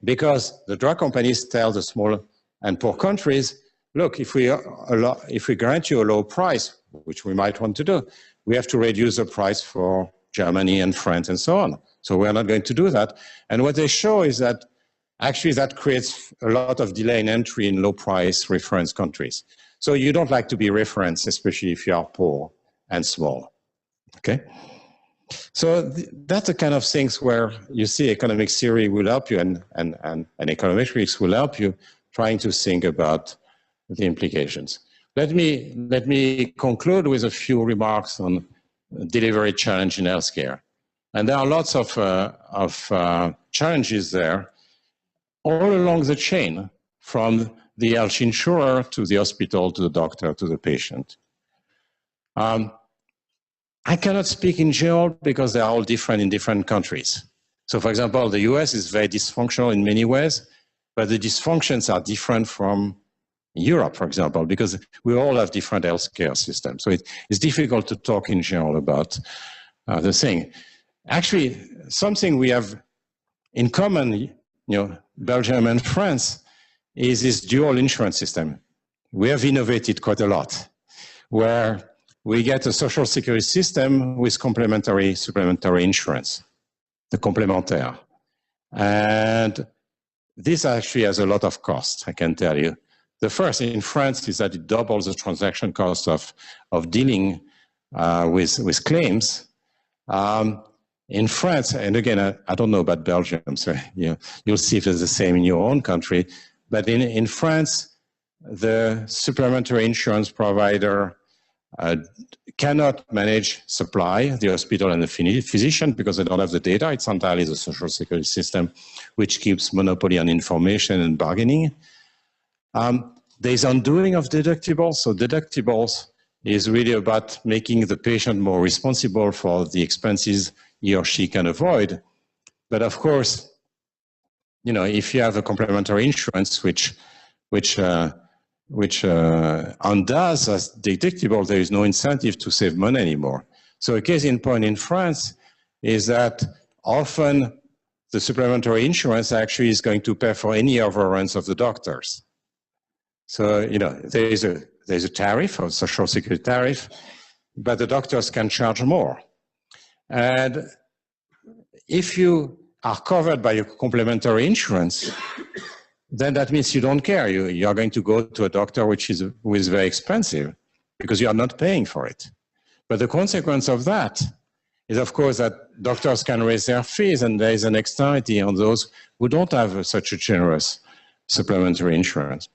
because the drug companies tell the small and poor countries, look, if we grant you a low price, which we might want to do, we have to reduce the price for Germany and France and so on. So we're not going to do that. And what they show is that actually that creates a lot of delay in entry in low price reference countries. So you don't like to be referenced, especially if you are poor and small. Okay? So that's the kind of things where you see economic theory will help you and econometrics will help you trying to think about the implications. Let me conclude with a few remarks on delivery challenge in healthcare. And there are lots of challenges there all along the chain, from the health insurer to the hospital, to the doctor, to the patient. I cannot speak in general because they are all different in different countries. So for example, the US is very dysfunctional in many ways, but the dysfunctions are different from Europe, for example, because we all have different healthcare systems. So it's difficult to talk in general about the thing. Actually, something we have in common, Belgium and France, is this dual insurance system. We have innovated quite a lot, where we get a social security system with complementary, supplementary insurance, the complémentaire. And this actually has a lot of cost, I can tell you. The first in France is that it doubles the transaction cost of dealing with claims. In France, and again, I don't know about Belgium, so you'll see if it's the same in your own country, but in France, the supplementary insurance provider cannot manage supply, the hospital and the physician, because they don't have the data. It's entirely the social security system, which keeps monopoly on information and bargaining. There's undoing of deductibles. So deductibles is really about making the patient more responsible for the expenses he or she can avoid. But of course, you know, if you have a complementary insurance which undoes as deductible, there is no incentive to save money anymore. So a case in point in France is that often the supplementary insurance actually is going to pay for any overruns of the doctors. So, you know, there's a tariff, a social security tariff, but the doctors can charge more. And if you are covered by a complementary insurance, then that means you don't care. You are going to go to a doctor who is very expensive because you are not paying for it. But the consequence of that is, of course, that doctors can raise their fees, and there is an externality on those who don't have such a generous supplementary insurance.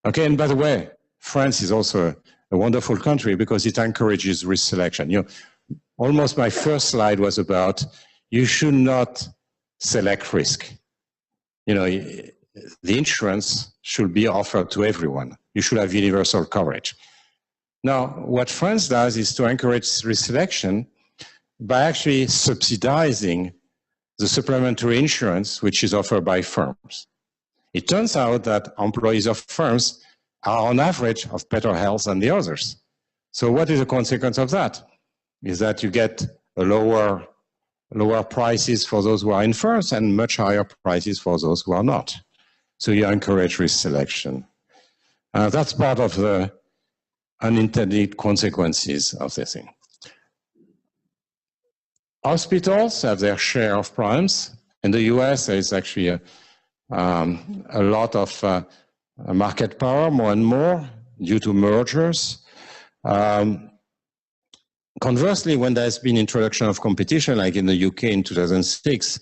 Okay, and by the way, France is also a wonderful country because it encourages risk selection. You know, almost my first slide was about you should not select risk. You know, the insurance should be offered to everyone. You should have universal coverage. Now, what France does is to encourage risk selection by actually subsidizing the supplementary insurance which is offered by firms. It turns out that employees of firms are on average of better health than the others. So what is the consequence of that? Is that you get a lower prices for those who are in firms and much higher prices for those who are not. So you encourage risk selection. That's part of the unintended consequences of this thing. Hospitals have their share of problems. In the US, there is actually a lot of market power, more and more, due to mergers. Conversely, when there's been introduction of competition, like in the UK in 2006,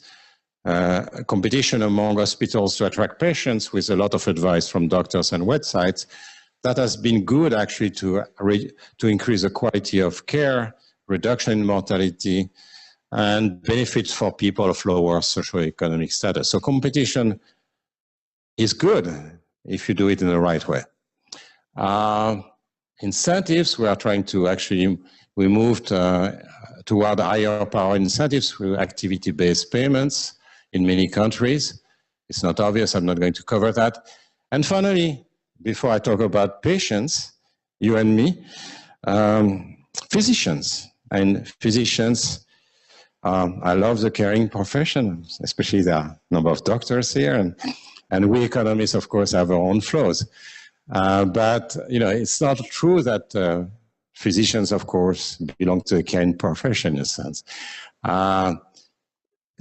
competition among hospitals to attract patients with a lot of advice from doctors and websites, that has been good actually to increase the quality of care, reduction in mortality, and benefits for people of lower socioeconomic status. So competition is good if you do it in the right way. Incentives, we are trying to actually, we moved toward higher power incentives through activity-based payments in many countries. It's not obvious, I'm not going to cover that. And finally, before I talk about patients, you and me, physicians. And physicians, I love the caring profession, especially the number of doctors here, and we economists, of course, have our own flaws. But you know, it's not true that physicians, of course, belong to the caring profession in a sense.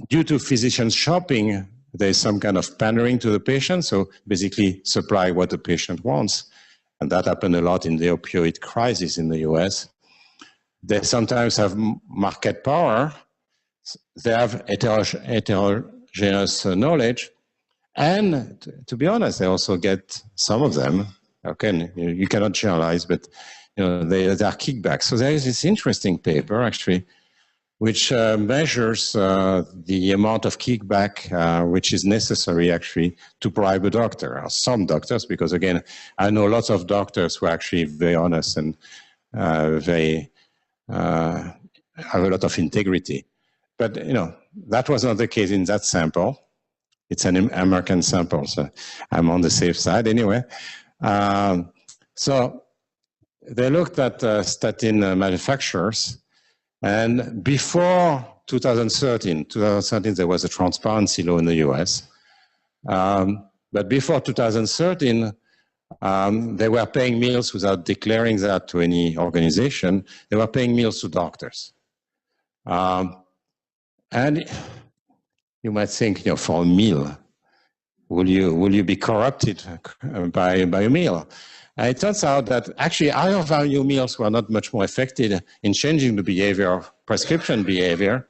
Due to physicians shopping, there's some kind of pandering to the patient, so basically supply what the patient wants. And that happened a lot in the opioid crisis in the US. They sometimes have market power, they have heterogeneous knowledge, and to be honest, they also get some of them. Okay, you cannot generalize, but you know, there are kickbacks. So there is this interesting paper actually, which measures the amount of kickback which is necessary actually to bribe a doctor, or some doctors, because again, I know lots of doctors who are actually very honest and very have a lot of integrity. But you know, that was not the case in that sample. It's an American sample, so I'm on the safe side anyway. So they looked at statin manufacturers, and before 2013 there was a transparency law in the US. But before 2013, they were paying meals without declaring that to any organization. They were paying meals to doctors. And you might think, you know, for a meal, will you be corrupted by a meal? And it turns out that actually higher value meals were not much more effective in changing the behavior of prescription behavior.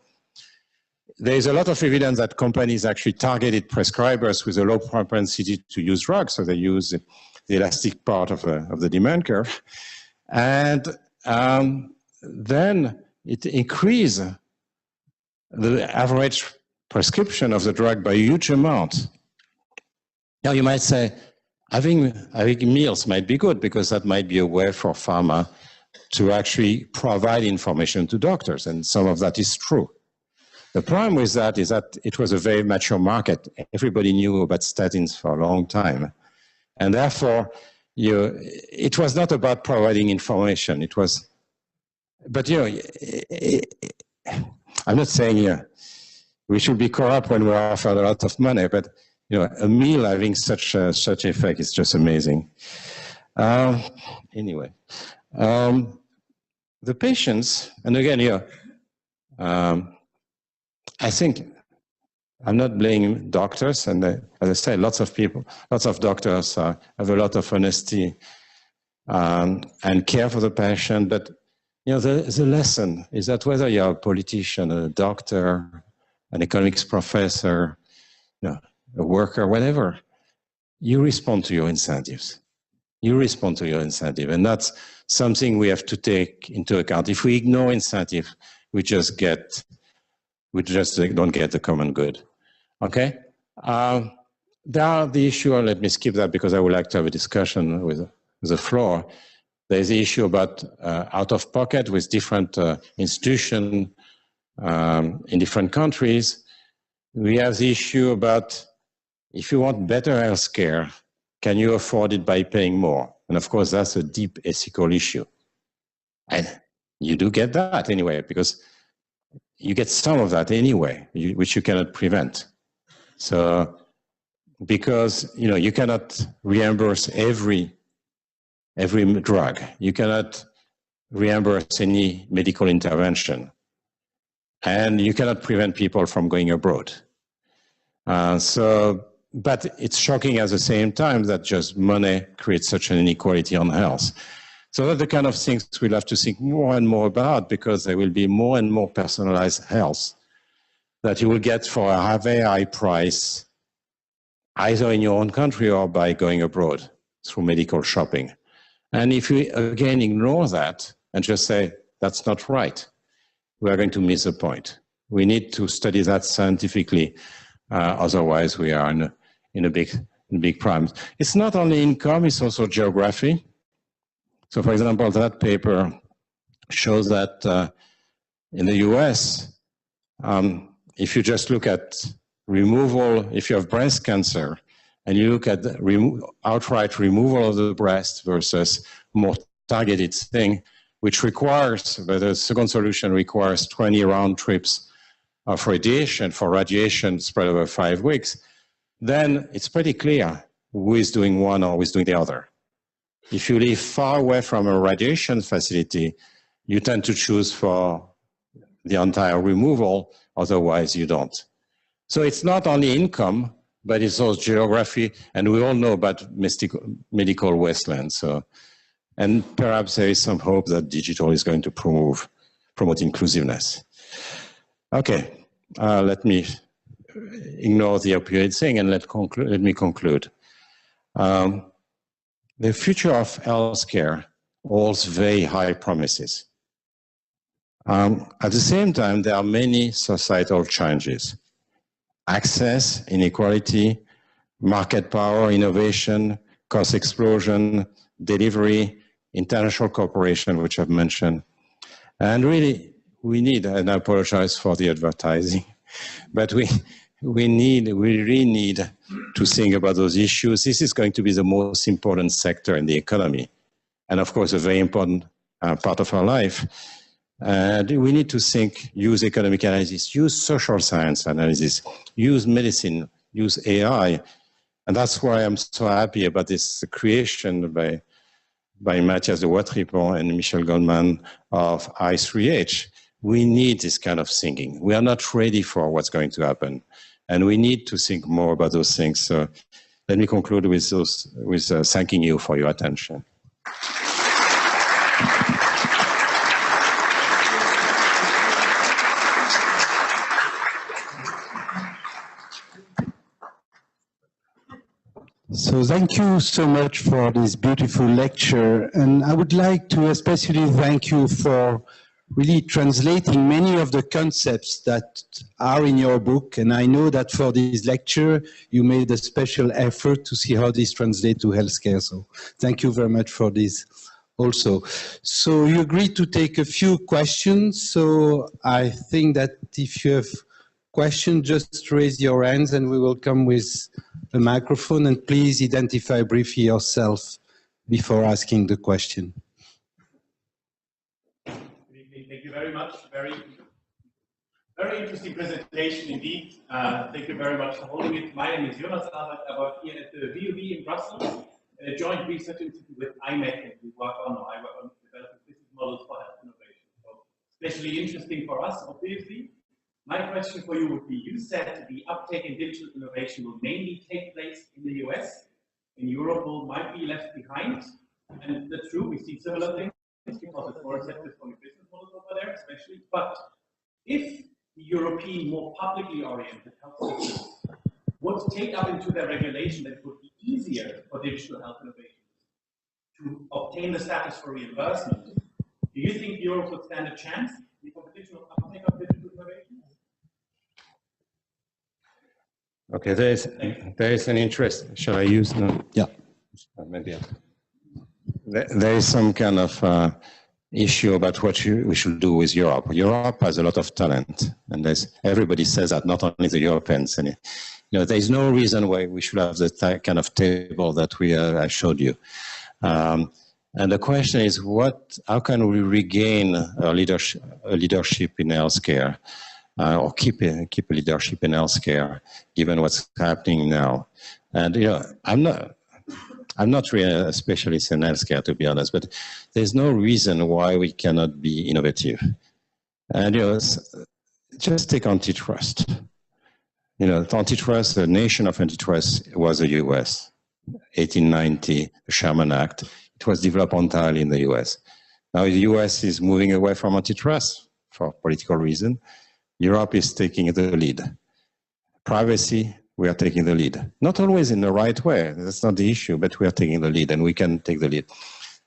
There is a lot of evidence that companies actually targeted prescribers with a low propensity to use drugs, so they use the elastic part of the demand curve. And then it increased the average prescription of the drug by a huge amount. Now you might say, having meals might be good because that might be a way for pharma to actually provide information to doctors, and some of that is true. The problem with that is that it was a very mature market. Everybody knew about statins for a long time. And therefore, it was not about providing information. It was, but I'm not saying we should be corrupt when we're offered a lot of money, but a meal having such effect is just amazing. Anyway, the patients, and again I think I'm not blaming doctors, and as I say, lots of doctors have a lot of honesty and care for the patient. But the lesson is that whether you're a politician, a doctor, an economics professor, a worker, whatever, you respond to your incentives. You respond to your incentive, and that's something we have to take into account. If we ignore incentive, we just don't get the common good. Okay? There are the issue, let me skip that because I would like to have a discussion with the floor. There's the issue about out of pocket with different institutions in different countries. We have the issue about if you want better healthcare, can you afford it by paying more? And of course, that's a deep ethical issue. And you do get that anyway, because you get some of that anyway, which you cannot prevent. So, because you cannot reimburse every drug, you cannot reimburse any medical intervention, and you cannot prevent people from going abroad. But it's shocking at the same time that just money creates such an inequality on health. So that's the kind of things we'll have to think more and more about, because there will be more and more personalized health that you will get for a very high price, either in your own country or by going abroad through medical shopping. And if we again ignore that and just say, that's not right, we are going to miss the point. We need to study that scientifically, otherwise we are in a big problem. It's not only income, it's also geography. So for example, that paper shows that in the US, if you just look at removal, if you have breast cancer, and you look at outright removal of the breast versus more targeted thing, which requires, but the second solution requires 20 round trips of radiation for radiation spread over 5 weeks, then it's pretty clear who is doing one or who is doing the other. If you live far away from a radiation facility, you tend to choose for the entire removal, otherwise you don't. So it's not only income, but it's also geography, and we all know about medical wasteland. So, and perhaps there is some hope that digital is going to promote inclusiveness. Okay, let me ignore the opioid thing and let me conclude. The future of healthcare holds very high promises. At the same time, there are many societal challenges. Access, inequality, market power, innovation, cost explosion, delivery, international cooperation, which I've mentioned. And really, we need, and I apologize for the advertising, but we really need to think about those issues. This is going to be the most important sector in the economy, and of course, a very important part of our life. We need to think, use economic analysis, use social science analysis, use medicine, use AI. And that's why I'm so happy about this creation by Matthias de Watripon and Michel Goldman of I3h. We need this kind of thinking. We are not ready for what's going to happen. And we need to think more about those things. So let me conclude with thanking you for your attention. So thank you so much for this beautiful lecture. And I would like to especially thank you for really translating many of the concepts that are in your book. And I know that for this lecture, you made a special effort to see how this translates to healthcare. So thank you very much for this also. So you agreed to take a few questions. So I think that if you have question, just raise your hands and we will come with a microphone, and please identify briefly yourself before asking the question. Good evening. Thank you very much. Very interesting presentation indeed. Thank you very much for holding it. My name is Jonas Albert. I work here at the VUB in Brussels, a joint research institute with I3h, and I work on developing business models for health innovation. So especially interesting for us, obviously. My question for you would be, you said the uptake in digital innovation will mainly take place in the US, and Europe might be left behind. And that's true, we see similar things because it's more receptive for business models over there, especially. But if the European, more publicly oriented health systems would take up into their regulation that it would be easier for digital health innovations to obtain the status for reimbursement, do you think Europe would stand a chance in the competition of uptake of digital innovations? Okay, there is an interest. Shall I use? No. Yeah. Maybe. There is some kind of issue about what we should do with Europe. Europe has a lot of talent, and everybody says that, not only the Europeans. And there is no reason why we should have the kind of table that I showed you. And the question is, how can we regain a leadership in healthcare, or keep a leadership in healthcare, given what's happening now? And I'm not really a specialist in healthcare, to be honest, but there's no reason why we cannot be innovative. And just take antitrust. Antitrust, the nation of antitrust was the US. 1890, the Sherman Act. It was developed entirely in the US. Now the US is moving away from antitrust for political reasons. Europe is taking the lead. Privacy, we are taking the lead. Not always in the right way, that's not the issue, but we are taking the lead, and we can take the lead.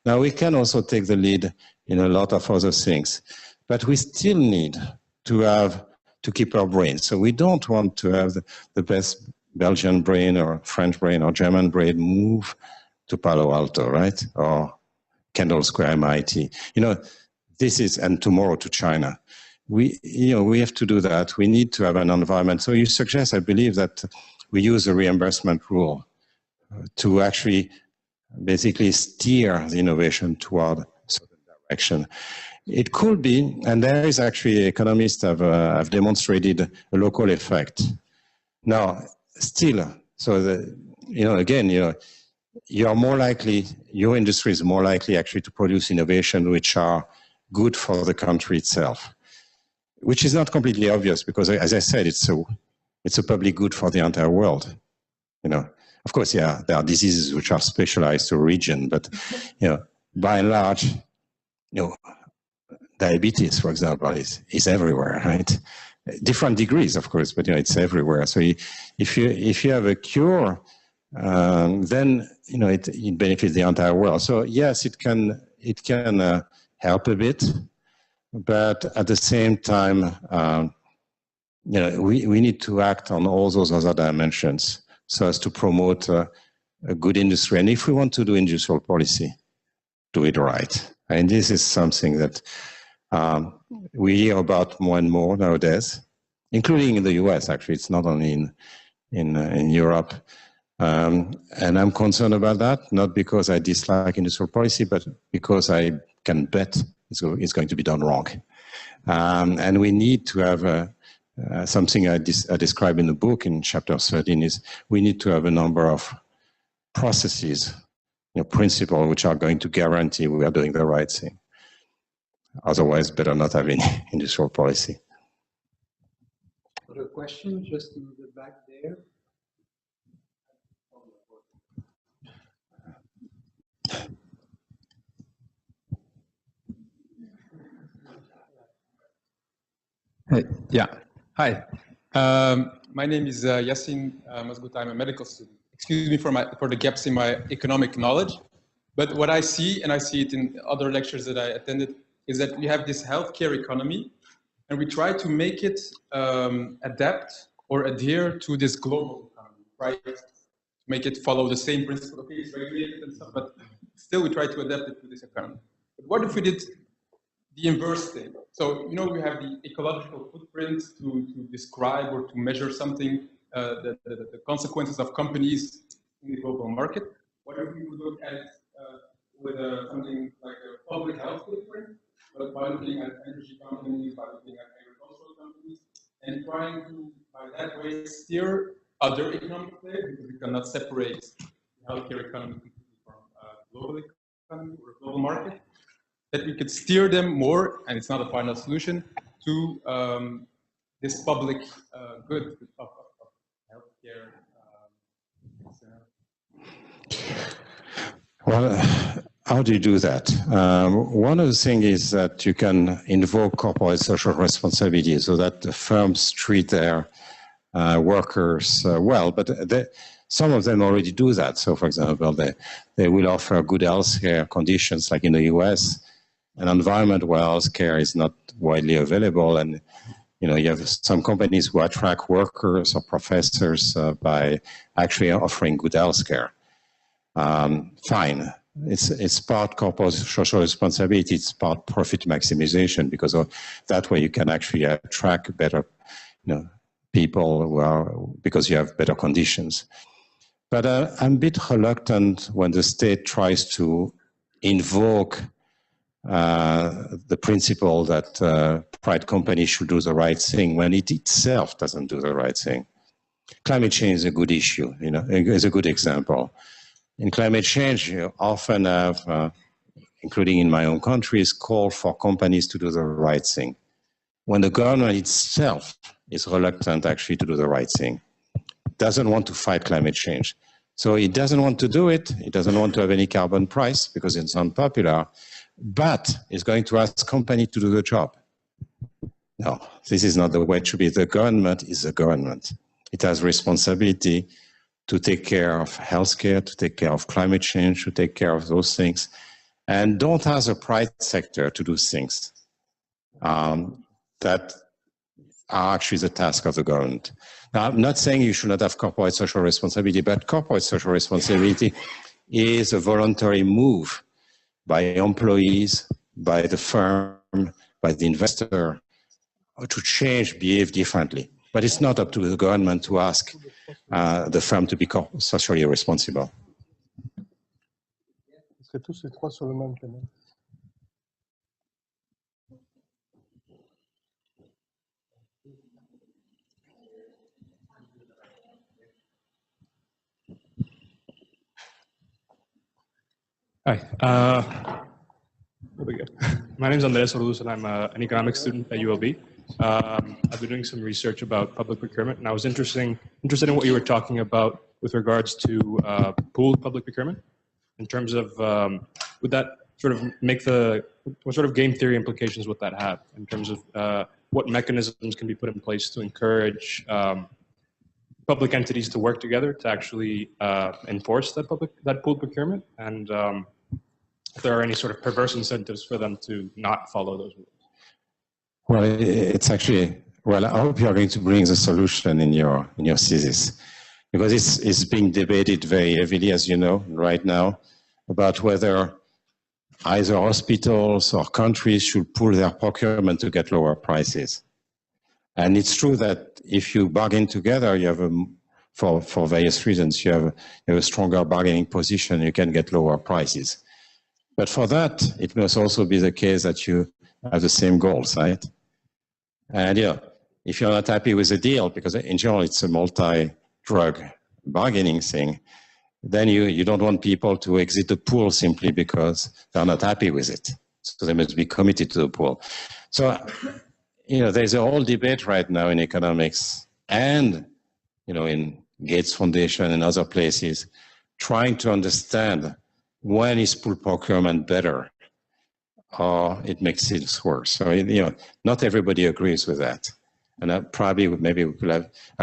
Now we can also take the lead in a lot of other things, but we still need to keep our brain. So we don't want to have the best Belgian brain or French brain or German brain move to Palo Alto, right? Or Kendall Square, MIT. And tomorrow to China. We have to do that. We need to have an environment. So you suggest, I believe, that we use a reimbursement rule to actually basically steer the innovation toward a certain direction. It could be, and there is actually economists have demonstrated a local effect. Now, still, so you're more likely, your industry is more likely actually to produce innovation which are good for the country itself, which is not completely obvious because, as I said, it's a public good for the entire world. Of course, yeah, there are diseases which are specialized to a region, but by and large, diabetes, for example, is everywhere, right? Different degrees, of course, but it's everywhere. So if you have a cure, then it benefits the entire world. So yes, it can help a bit, but at the same time, we need to act on all those other dimensions so as to promote a good industry. And if we want to do industrial policy, do it right. And this is something that we hear about more and more nowadays, including in the US, actually. It's not only in Europe. And I'm concerned about that, not because I dislike industrial policy, but because I can bet it's going to be done wrong. And we need to have something I describe in the book in chapter 13 is we need to have a number of processes, principles which are going to guarantee we are doing the right thing. Otherwise, better not have any industrial policy. Other question, just in the back there. Hey, yeah. Hi. My name is Yassin Mazgut. I'm a medical student. Excuse me for the gaps in my economic knowledge. But what I see, and I see it in other lectures that I attended, is that we have this healthcare economy, and we try to make it adapt or adhere to this global economy, right? Make it follow the same principle. Okay, it's regulated and stuff, but still we try to adapt it to this economy. But what if we did the inverse thing. So, you know, we have the ecological footprint to describe or to measure something, the consequences of companies in the global market. What if we would look at it with something like a public health footprint, but by looking at energy companies, by looking at agricultural companies, and trying to, by that way, steer other economic players, because we cannot separate the healthcare economy from global economy or global market, that we could steer them more, and it's not a final solution, to this public good of healthcare. Well, how do you do that? One of the things is that you can invoke corporate social responsibility so that the firms treat their workers well, but some of them already do that. So, for example, they will offer good healthcare conditions, like in the US, an environment where healthcare is not widely available, and you have some companies who attract workers or professors by actually offering good healthcare. Fine. It's part corporate social responsibility. It's part profit maximization, because that way you can actually attract better, people because you have better conditions. But I'm a bit reluctant when the state tries to invoke the principle that private companies should do the right thing when it itself doesn't do the right thing. Climate change is a good issue, is a good example. In climate change, you often have, including in my own countries, call for companies to do the right thing, when the government itself is reluctant actually to do the right thing, doesn't want to fight climate change. So it doesn't want to do it, it doesn't want to have any carbon price because it's unpopular, but it's going to ask company to do the job. No, this is not the way it should be. The government is the government. It has responsibility to take care of healthcare, to take care of climate change, to take care of those things. And don't ask the private sector to do things that are actually the task of the government. Now, I'm not saying you should not have corporate social responsibility, but corporate social responsibility is a voluntary move by employees, by the firm, by the investor, to change, behave differently. But it's not up to the government to ask the firm to be socially responsible. Hi. My name is Andres Toulouse, and I'm an economics student at ULB. I've been doing some research about public procurement, and I was interested in what you were talking about with regards to pooled public procurement, in terms of would that sort of make what sort of game theory implications would that have, in terms of what mechanisms can be put in place to encourage public entities to work together to actually enforce that pooled procurement, and if there are any sort of perverse incentives for them to not follow those rules. Well, it's actually, I hope you're going to bring the solution in your thesis, because it's being debated very heavily, as you know, right now, about whether either hospitals or countries should pool their procurement to get lower prices. And it's true that if you bargain together, you have for various reasons, you have a stronger bargaining position, you can get lower prices. But for that, it must also be the case that you have the same goals, right? And if you're not happy with the deal, because in general it's a multi-drug bargaining thing, then you don't want people to exit the pool simply because they're not happy with it. So they must be committed to the pool. So, there's a whole debate right now in economics and, in Gates Foundation and other places, trying to understand when is pool procurement better or it makes it worse. So, not everybody agrees with that. And I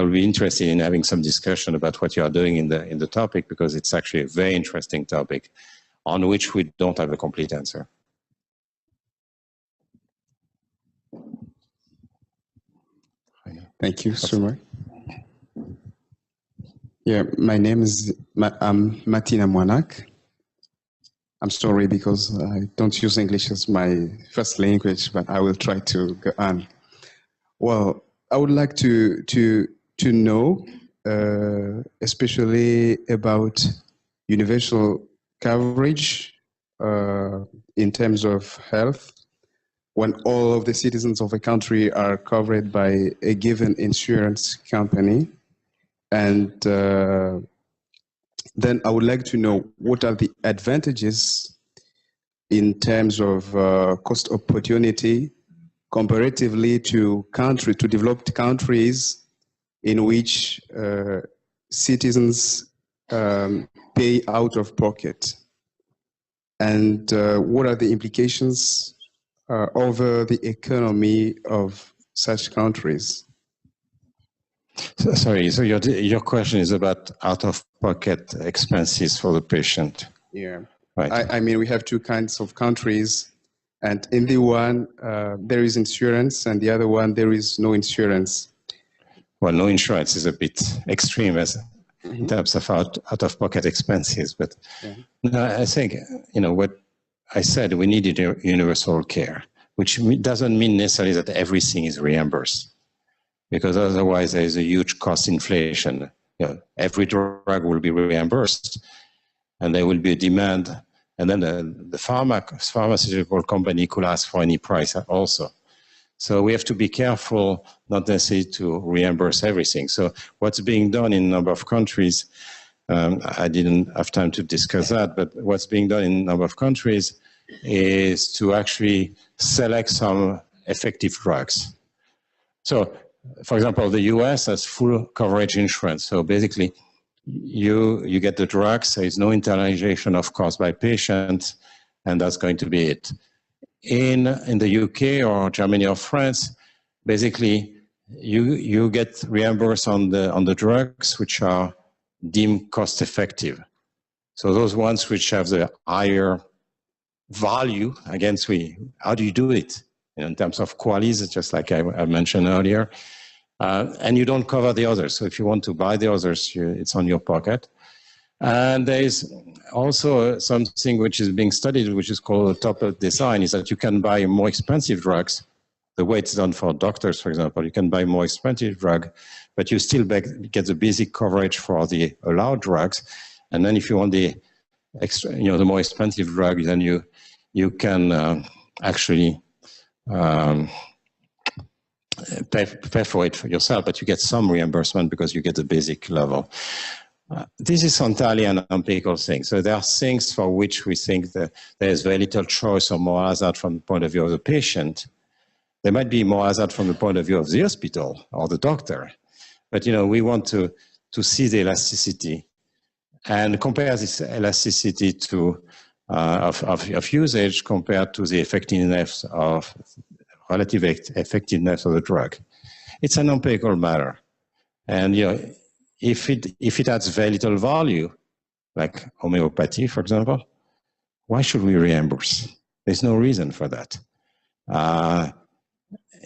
will be interested in having some discussion about what you are doing in the topic, because it's actually a very interesting topic on which we don't have a complete answer. Thank you so much. Yeah, my name is Martina Mwanak. I'm sorry because I don't use English as my first language, but I will try to go on. Well, I would like to know, especially about universal coverage in terms of health, when all of the citizens of a country are covered by a given insurance company. And then I would like to know what are the advantages in terms of cost opportunity comparatively to developed countries in which citizens pay out of pocket. And what are the implications over the economy of such countries? So, sorry, so your question is about out-of-pocket expenses for the patient. Yeah, right. I mean, we have two kinds of countries, and in the one there is insurance, and the other one there is no insurance. Well, no insurance is a bit extreme as in terms of out-of-pocket expenses, but no, I think, you know, what I said, we needed universal care, which doesn't mean necessarily that everything is reimbursed, because otherwise there is a huge cost inflation. You know, every drug will be reimbursed, and there will be a demand, and then the pharmaceutical company could ask for any price also. So we have to be careful not necessarily to reimburse everything. So what's being done in a number of countries, I didn't have time to discuss that, but what's being done in a number of countries is to actually select some effective drugs. So, for example, the US has full coverage insurance. So basically, you get the drugs, there is no internalization of cost by patients, and that's going to be it. In the UK or Germany or France, basically, you get reimbursed on the drugs which are deemed cost effective. So those ones which have the higher value, again, how do you do it? You know, in terms of qualities, just like I mentioned earlier, and you don't cover the others. So if you want to buy the others, it's on your pocket. And there is also something which is being studied, which is called top-up design, is that you can buy more expensive drugs. The way it's done for doctors, for example, you can buy more expensive drug, but you still get the basic coverage for the allowed drugs. And then if you want the extra, you know, the more expensive drug, then you can actually pay for it for yourself, but you get some reimbursement because you get the basic level. This is entirely an empirical thing. So there are things for which we think that there is very little choice or more hazard from the point of view of the patient. There might be more hazard from the point of view of the hospital or the doctor. But, you know, we want to see the elasticity and compare this elasticity to of usage compared to the effectiveness of relative effectiveness of the drug. It's an empirical matter. And, you know, if it adds very little value, like homeopathy, for example, why should we reimburse? There's no reason for that.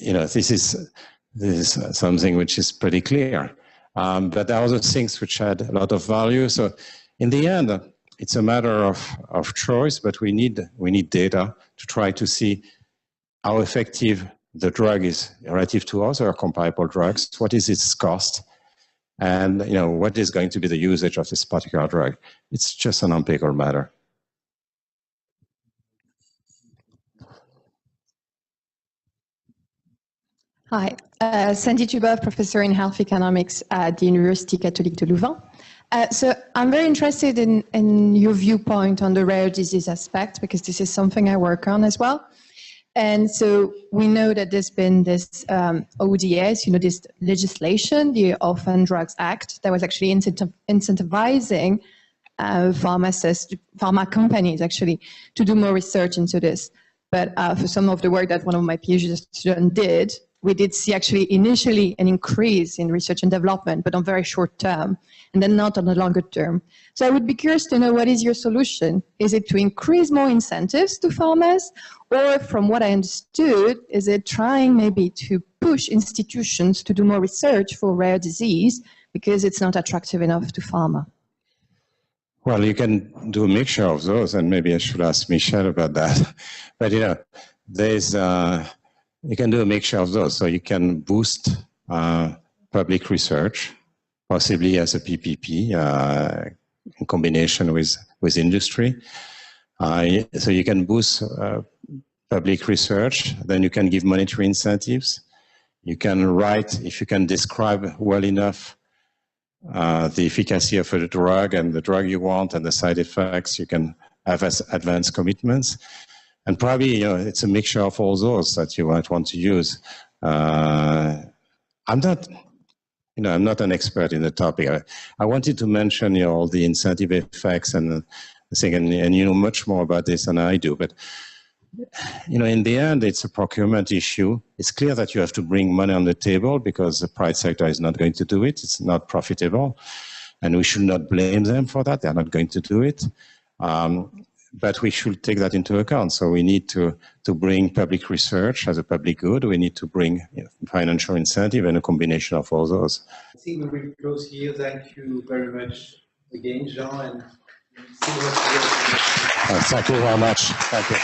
You know, this is something which is pretty clear. But there are other things which add a lot of value. So in the end, it's a matter of choice, but we need data to try to see how effective the drug is relative to other comparable drugs. What is its cost? And, you know, what is going to be the usage of this particular drug? It's just an empirical matter. Hi, Sandy Tuba, professor in health economics at the Université Catholique de Louvain. So I'm very interested in your viewpoint on the rare disease aspect, because this is something I work on as well. And so we know that there's been this ODS, you know, this legislation, the Orphan Drugs Act, that was actually incentivizing pharma companies actually to do more research into this. But for some of the work that one of my PhD students did, we did see actually initially an increase in research and development, but on very short term, and then not on the longer term. So I would be curious to know, what is your solution? Is it to increase more incentives to farmers? Or from what I understood, is it trying maybe to push institutions to do more research for rare disease because it's not attractive enough to pharma? Well, you can do a mixture of those, and maybe I should ask Michel about that. But there's you can do a mixture of those. So you can boost public research, possibly as a PPP in combination with industry. So you can boost public research. Then you can give monetary incentives. You can write, if you can describe well enough the efficacy of a drug and the drug you want and the side effects, you can have advanced commitments. And probably, it's a mixture of all those that you might want to use. I'm not an expert in the topic. I wanted to mention, all the incentive effects and the thing, and you know much more about this than I do. But in the end, it's a procurement issue. It's clear that you have to bring money on the table because the private sector is not going to do it. It's not profitable. And we should not blame them for that. They're not going to do it. But we should take that into account. So we need to bring public research as a public good. We need to bring financial incentive and a combination of all those. I think we will close here. Thank you very much again, Jean. And thank you very much. Thank you.